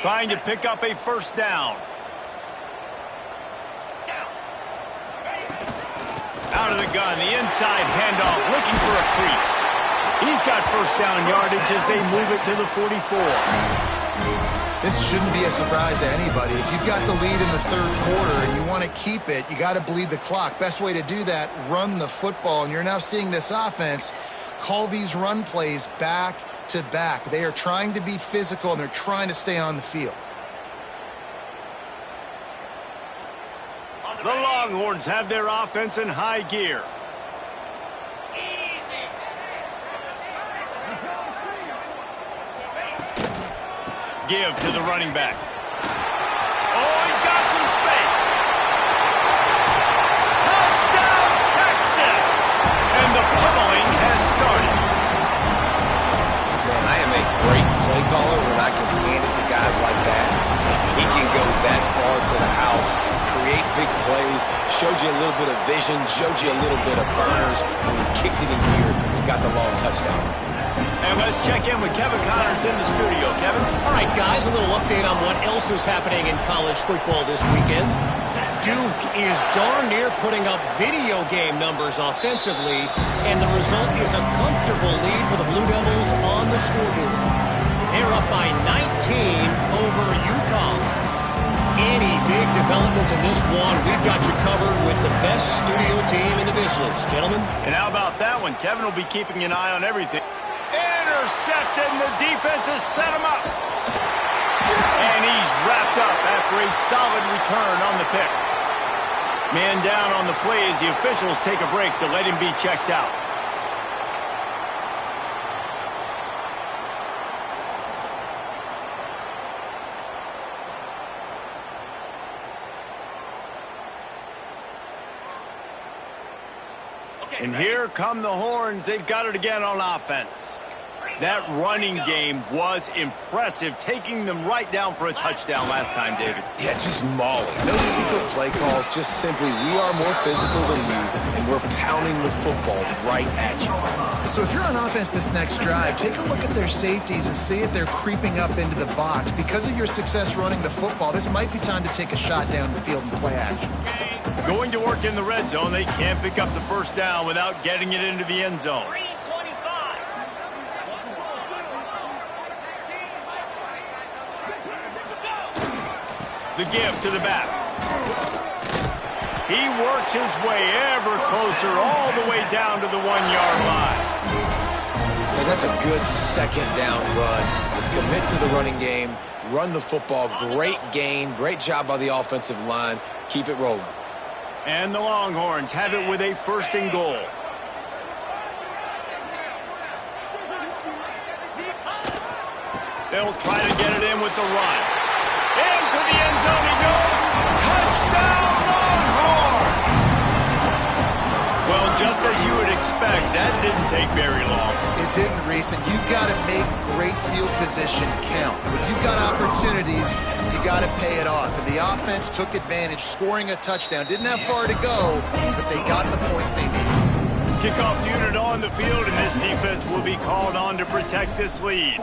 Trying to pick up a first down. Out of the gun, the inside handoff, looking for a crease. He's got first down yardage as they move it to the 44. This shouldn't be a surprise to anybody. If you've got the lead in the third quarter and you want to keep it, you got to bleed the clock. Best way to do that, run the football. And you're now seeing this offense call these run plays back to back. They are trying to be physical, and they're trying to stay on the field. The Longhorns have their offense in high gear. Give to the running back. Oh, he's got some space. Touchdown, Texas! And the pummeling has started. Man, I am a great play caller when I can hand it to guys like that. He can go that far to the house, create big plays, showed you a little bit of vision, showed you a little bit of burners. When he kicked it in here, he got the long touchdown. And let's check in with Kevin Connors in the studio. Kevin? All right, guys, a little update on what else is happening in college football this weekend. Duke is darn near putting up video game numbers offensively, and the result is a comfortable lead for the Blue Devils on the scoreboard. They're up by 19 over UConn. Any big developments in this one, we've got you covered with the best studio team in the business, gentlemen. And how about that one? Kevin will be keeping an eye on everything. Intercepted, and the defense has set him up. And he's wrapped up after a solid return on the pick. Man down on the play as the officials take a break to let him be checked out. And here come the Horns. They've got it again on offense. That running game was impressive, taking them right down for a touchdown last time, David. Yeah, just mauling. No secret play calls, just simply we are more physical than you, and we're pounding the football right at you. So if you're on offense this next drive, take a look at their safeties and see if they're creeping up into the box. Because of your success running the football, this might be time to take a shot down the field and play action. Going to work in the red zone, they can't pick up the first down without getting it into the end zone. 3:25. The give to the back. He works his way ever closer all the way down to the 1-yard line. And that's a good second down run. Commit to the running game, run the football, great gain, great job by the offensive line. Keep it rolling. And the Longhorns have it with a first and goal. They'll try to get it in with the run. Into the end zone he goes. Touchdown, Longhorns! Well, just as you would expect, that didn't take very long. It didn't, Reese, and you've got to make great field position count. When you've got opportunities, you got to pay it off. And the offense took advantage, scoring a touchdown. Didn't have far to go, but they got the points they needed. Kickoff unit on the field, and this defense will be called on to protect this lead.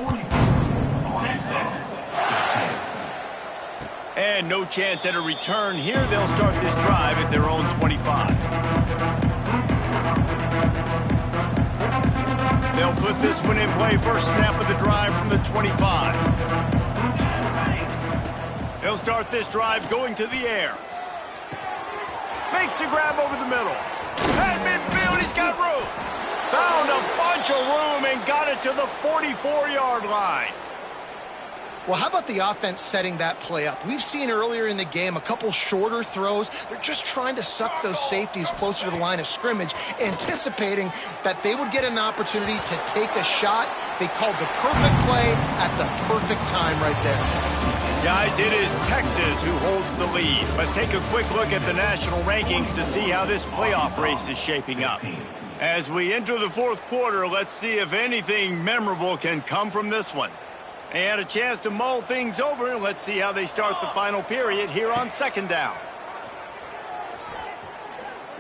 And no chance at a return here. They'll start this drive at their own 25. They'll put this one in play. First snap of the drive from the 25. They'll start this drive going to the air. Makes the grab over the middle. At midfield, he's got room. Found a bunch of room and got it to the 44-yard line. Well, how about the offense setting that play up? We've seen earlier in the game a couple shorter throws. They're just trying to suck those safeties closer to the line of scrimmage, anticipating that they would get an opportunity to take a shot. They called the perfect play at the perfect time right there. Guys, it is Texas who holds the lead. Let's take a quick look at the national rankings to see how this playoff race is shaping up. As we enter the fourth quarter, let's see if anything memorable can come from this one. They had a chance to mull things over, and let's see how they start the final period here on second down.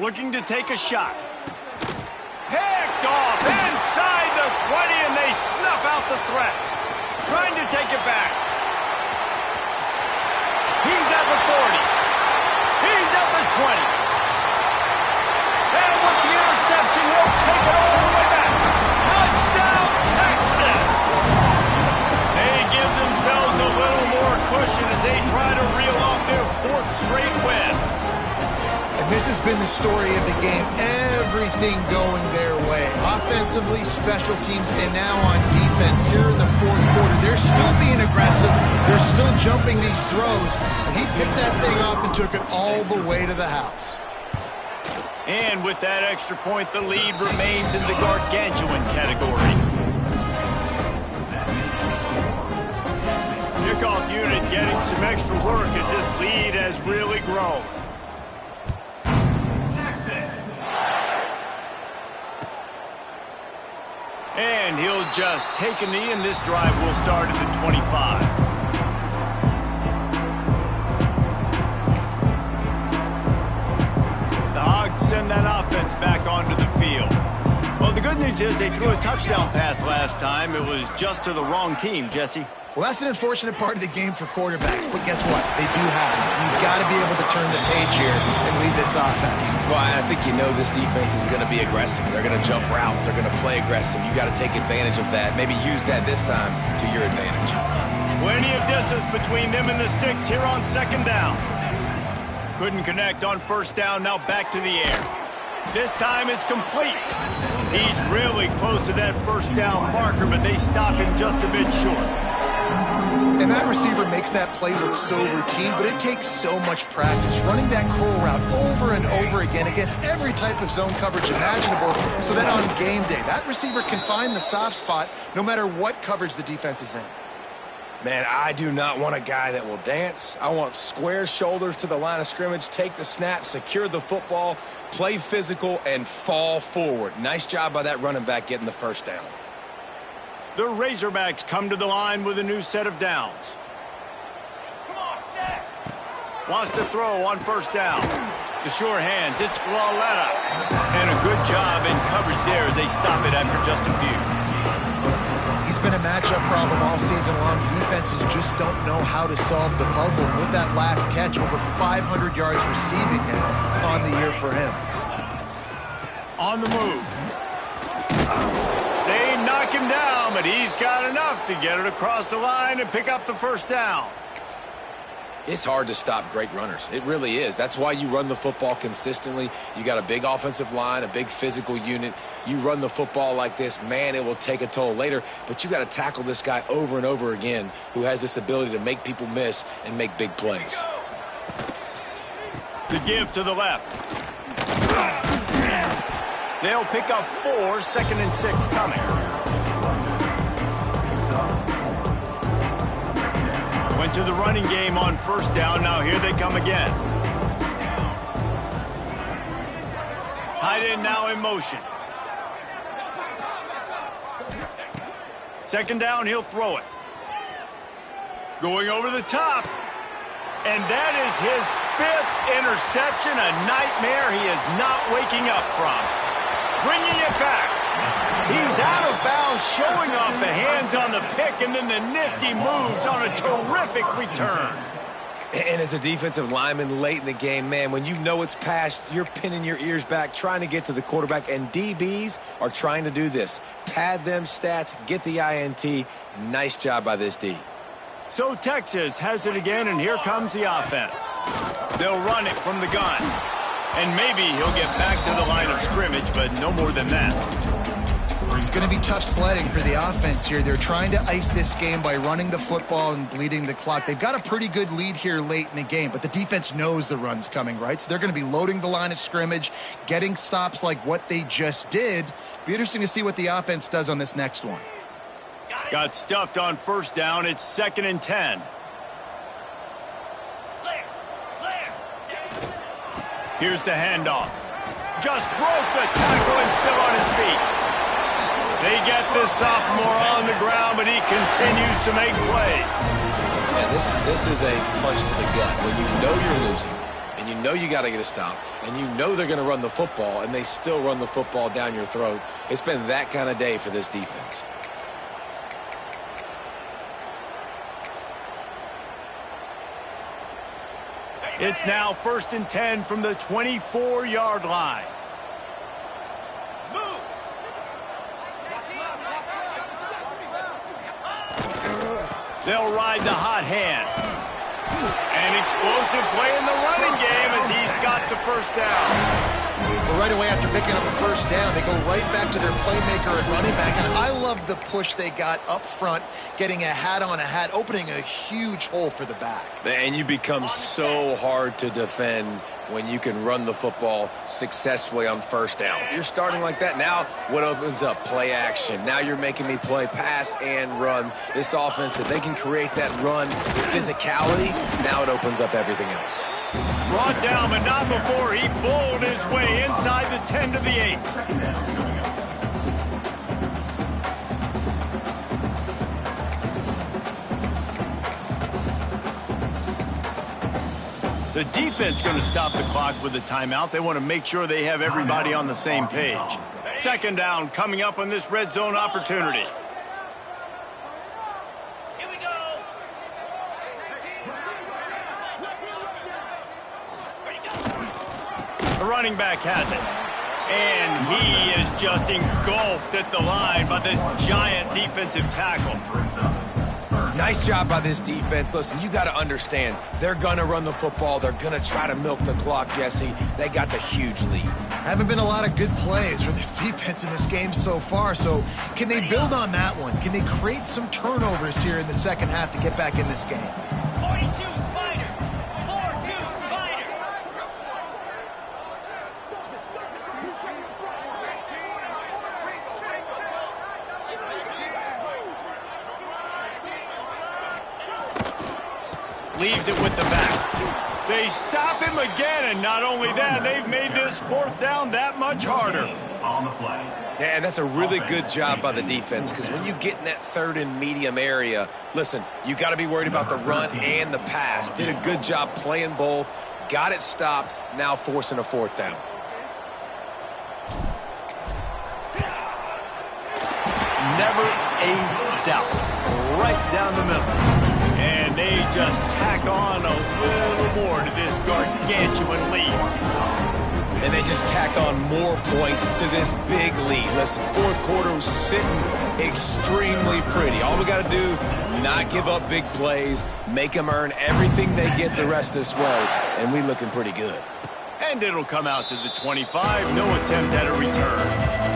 Looking to take a shot. Picked off inside the 20, and they snuff out the threat. Trying to take it back. the 40. He's at the 20. And with the interception, he'll take it all the way back. Touchdown, Texas! They give themselves a little more cushion as they try to reel off their 4th straight win. And this has been the story of the game. Everything going their way. Offensively, special teams, and now on defense here in the 4th quarter. They're still being aggressive. They're still jumping these throws. And he picked that thing up and took it all the way to the house. And with that extra point, the lead remains in the gargantuan category. Kickoff unit getting some extra work as this lead has really grown. And he'll just take a knee, and this drive will start at the 25. The Hogs send that offense back onto the field. Well, the good news is they threw a touchdown pass last time. It was just to the wrong team, Jesse. Well, that's an unfortunate part of the game for quarterbacks, but guess what? They do happen, so you've got to be able to turn the page here and lead this offense. Well, I think you know this defense is going to be aggressive. They're going to jump routes. They're going to play aggressive. You got to take advantage of that. Maybe use that this time to your advantage. Plenty of distance between them and the sticks here on 2nd down. Couldn't connect on 1st down, now back to the air. This time it's complete. He's really close to that 1st down marker, but they stop him just a bit short. And that receiver makes that play look so routine, but it takes so much practice running that curl route over and over again against every type of zone coverage imaginable so that on game day, that receiver can find the soft spot no matter what coverage the defense is in. Man, I do not want a guy that will dance. I want square shoulders to the line of scrimmage, take the snap, secure the football, play physical, and fall forward. Nice job by that running back getting the 1st down. The Razorbacks come to the line with a new set of downs. Come on, set. Wants to throw on 1st down. The sure hands, it's Flawletta. And a good job in coverage there as they stop it after just a few. He's been a matchup problem all season long. Defenses just don't know how to solve the puzzle. And with that last catch, over 500 yards receiving now on the year for him. On the move. They knock him down, but he's got enough to get it across the line and pick up the 1st down. It's hard to stop great runners. It really is. That's why you run the football consistently. You got a big offensive line, a big physical unit. You run the football like this, man, it will take a toll later. But you got to tackle this guy over and over again who has this ability to make people miss and make big plays. The give to the left. They'll pick up 4, 2nd and 6 coming. Went to the running game on 1st down. Now here they come again. Tight end now in motion. 2nd down, he'll throw it. Going over the top. And that is his 5th interception, a nightmare he is not waking up from. Bringing it back. He's out of bounds, showing off the hands on the pick, and then the nifty moves on a terrific return. And as a defensive lineman late in the game, man, when you know it's past, you're pinning your ears back, trying to get to the quarterback, and DBs are trying to do this. Pad them stats, get the INT. Nice job by this D. So Texas has it again, and here comes the offense. They'll run it from the gun. And maybe he'll get back to the line of scrimmage, but no more than that. It's going to be tough sledding for the offense here. They're trying to ice this game by running the football and bleeding the clock. They've got a pretty good lead here late in the game, but the defense knows the run's coming, right? So they're going to be loading the line of scrimmage, getting stops like what they just did. Be interesting to see what the offense does on this next one. Got stuffed on 1st down. It's 2nd and 10. Here's the handoff. Just broke the tackle and still on his feet. They get this sophomore on the ground, but he continues to make plays. Yeah, this is a punch to the gut. When you know you're losing, and you know you got to get a stop, and you know they're going to run the football, and they still run the football down your throat. It's been that kind of day for this defense. It's now 1st and 10 from the 24-yard line. Moves. They'll ride the hot hand. An explosive play in the running game as he's got the first down. Well, right away after picking up a first down, they go right back to their playmaker at running back. And I love the push they got up front, getting a hat on a hat, opening a huge hole for the back. And you become so hard to defend when you can run the football successfully on first down. You're starting like that. Now what opens up? Play action. Now you're making me play pass and run. This offense, if they can create that run with physicality, now it opens up everything else. Brought down, but not before he bowled his way inside the 10 to the 8. The defense going to stop the clock with a timeout. They want to make sure they have everybody on the same page. Second down coming up on this red zone opportunity. Here we go. The running back has it. And he is just engulfed at the line by this giant defensive tackle. Nice job by this defense. Listen, you got to understand, they're going to run the football. They're going to try to milk the clock, Jesse. They got the huge lead. Haven't been a lot of good plays for this defense in this game so far. So can they build on that one? Can they create some turnovers here in the second half to get back in this game? 42 Spider. 4-2 Spider. Leaves it with the back. They stop him again, and not only that, they've made this fourth down that much harder. On the play. Yeah, and that's a really good job by the defense, because when you get in that third and medium area, listen, you got to be worried about the run and the pass. Did a good job playing both, got it stopped, now forcing a fourth down. Never a doubt. Right down the middle. And they just tack on a little more to this gargantuan lead. And they just tack on more points to this big lead. Listen, fourth quarter was sitting extremely pretty. All we got to do, not give up big plays, make them earn everything they get the rest this way, and we looking pretty good. And it'll come out to the 25. No attempt at a return.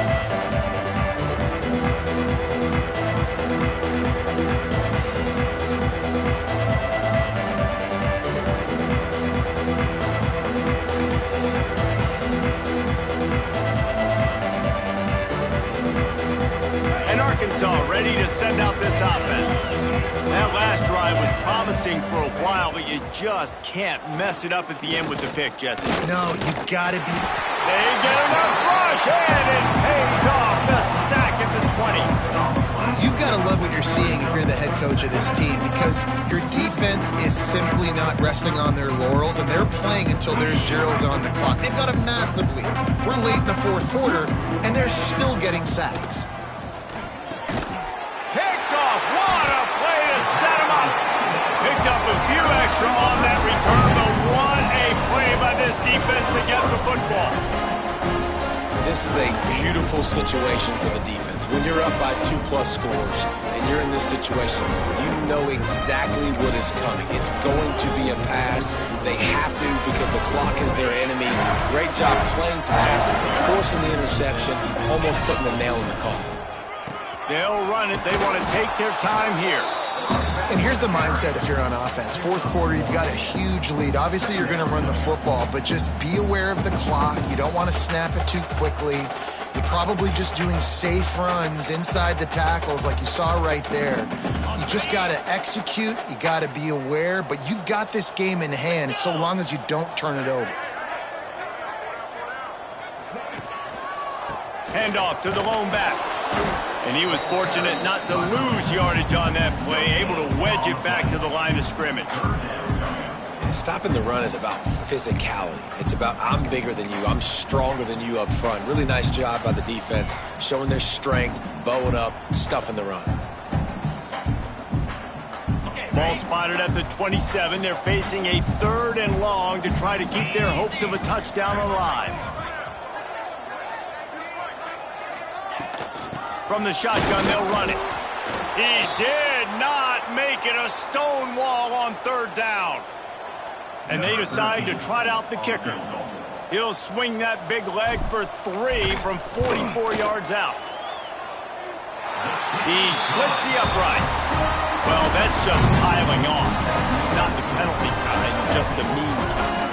Arkansas ready to send out this offense. That last drive was promising for a while, but you just can't mess it up at the end with the pick, Jesse. No, you gotta be. They get enough rush, and it pays off. The sack at the 20. You've got to love what you're seeing if you're the head coach of this team, because your defense is simply not resting on their laurels, and they're playing until there's zeros on the clock. They've got a massive lead. We're late in the fourth quarter, and they're still getting sacks. Picked up a few extra on that return, but what a play by this defense to get the football. This is a beautiful situation for the defense. When you're up by 2+ scores and you're in this situation, you know exactly what is coming. It's going to be a pass. They have to, because the clock is their enemy. Great job playing pass, forcing the interception, almost putting the nail in the coffin. They'll run it. They want to take their time here. And here's the mindset if you're on offense. Fourth quarter, you've got a huge lead. Obviously, you're going to run the football, but just be aware of the clock. You don't want to snap it too quickly. You're probably just doing safe runs inside the tackles like you saw right there. You just got to execute. You got to be aware, but you've got this game in hand so long as you don't turn it over. Handoff to the lone back. And he was fortunate not to lose yardage on that play, able to wedge it back to the line of scrimmage. And stopping the run is about physicality. It's about I'm bigger than you, I'm stronger than you up front. Really nice job by the defense, showing their strength, bowing up, stuffing the run. Okay, Ball spotted at the 27. They're facing a 3rd and long to try to keep their hopes of a touchdown alive. From the shotgun, they'll run it. He did not make it a stone wall on 3rd down. And they decide to trot out the kicker. He'll swing that big leg for 3 from 44 yards out. He splits the uprights. Well, that's just piling on. Not the penalty kind, just the mean kind.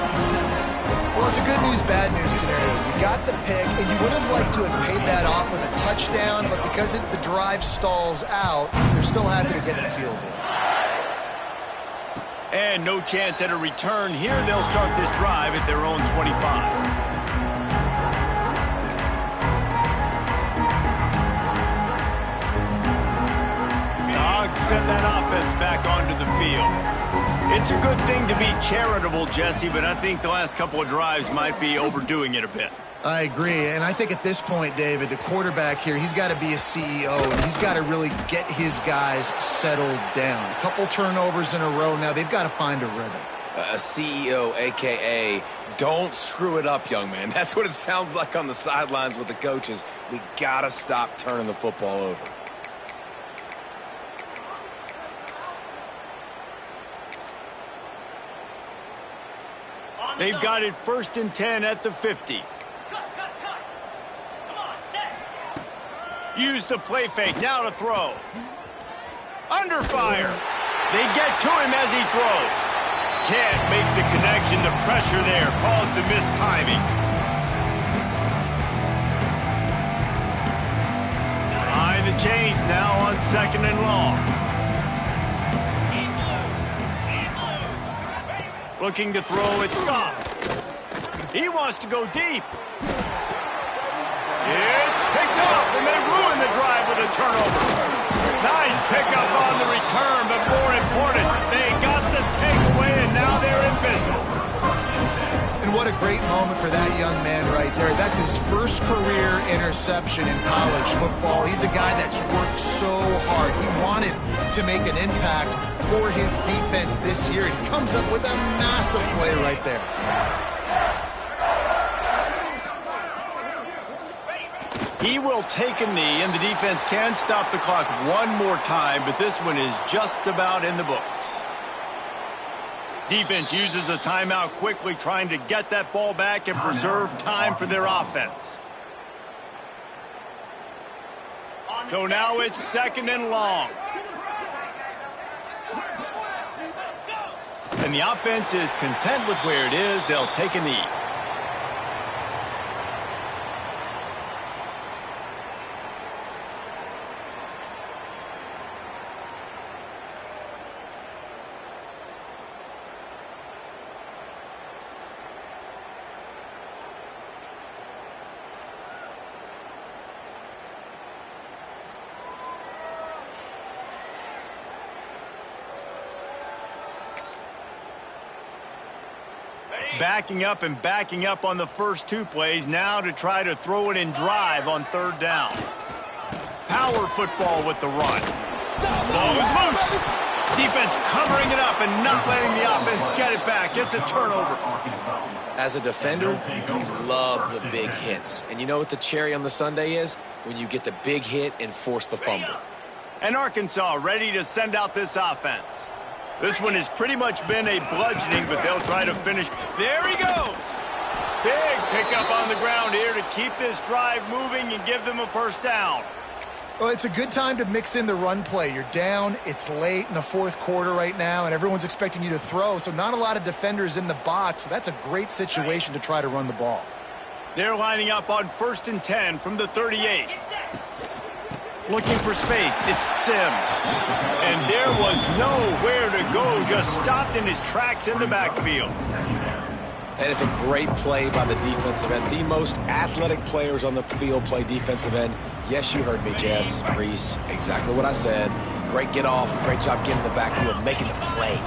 Well, it's a good news, bad news scenario. You got the pick, and you would have liked to have paid that off with a touchdown, but because the drive stalls out, they're still happy to get the field goal. And no chance at a return here. They'll start this drive at their own 25. Send that offense back onto the field. It's a good thing to be charitable, Jesse, but I think the last couple of drives might be overdoing it a bit. I agree, and I think at this point, David, the quarterback here, he's got to be a CEO, and he's got to really get his guys settled down. A couple turnovers in a row now. They've got to find a rhythm. A CEO, a.k.a. don't screw it up, young man. That's what it sounds like on the sidelines with the coaches. We got to stop turning the football over. They've got it 1st and 10 at the 50. Cut. Come on, set. Use the play fake. Now to throw. Under fire. They get to him as he throws. Can't make the connection. The pressure there caused the missed timing. Behind the chains now on 2nd and long. Looking to throw, it's Goff. He wants to go deep. It's picked off, and they ruin the drive with a turnover. Nice pickup on the return, but more important, they got the takeaway, and now they're in business. And what a great moment for that young man right there. That's his first career interception in college football. He's a guy that's worked so hard. He wanted to make an impact for his defense this year, and comes up with a massive play right there. He will take a knee, and the defense can stop the clock one more time, but this one is just about in the books. Defense uses a timeout quickly, trying to get that ball back and preserve time for their offense. So now it's 2nd and long. And the offense is content with where it is. They'll take a knee. Backing up on the first 2 plays now to try to throw it in drive on 3rd down. Power football with the run. Ball is loose. Defense covering it up and not letting the offense get it back. It's a turnover. As a defender, you love the big hits. And you know what the cherry on the sundae is? When you get the big hit and force the fumble. And Arkansas ready to send out this offense. This one has pretty much been a bludgeoning, but they'll try to finish. There he goes. Big pickup on the ground here to keep this drive moving and give them a 1st down. Well, it's a good time to mix in the run play. You're down, it's late in the 4th quarter right now, and everyone's expecting you to throw, so not a lot of defenders in the box. So that's a great situation to try to run the ball. They're lining up on 1st and 10 from the 38. Looking for space, it's Sims. And there was nowhere to go, just stopped in his tracks in the backfield. And it's a great play by the defensive end. The most athletic players on the field play defensive end. Yes, you heard me, Jess, Reese, exactly what I said. Great get off, great job getting in the backfield, making the play.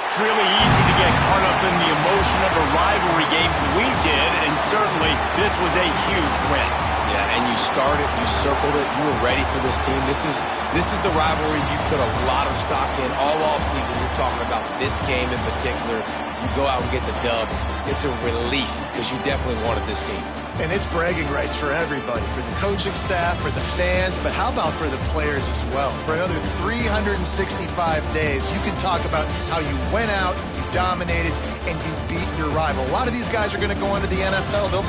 It's really easy to get caught up in the emotion of a rivalry game. We did, and certainly this was a huge win. Yeah, and you started, you circled it, you were ready for this team. This is the rivalry you put a lot of stock in all offseason. You're talking about this game in particular. You go out and get the dub. It's a relief because you definitely wanted this team. And it's bragging rights for everybody, for the coaching staff, for the fans, but how about for the players as well? For another 365 days, you can talk about how you went out, you dominated, and you beat your rival. A lot of these guys are going to go into the NFL. They'll be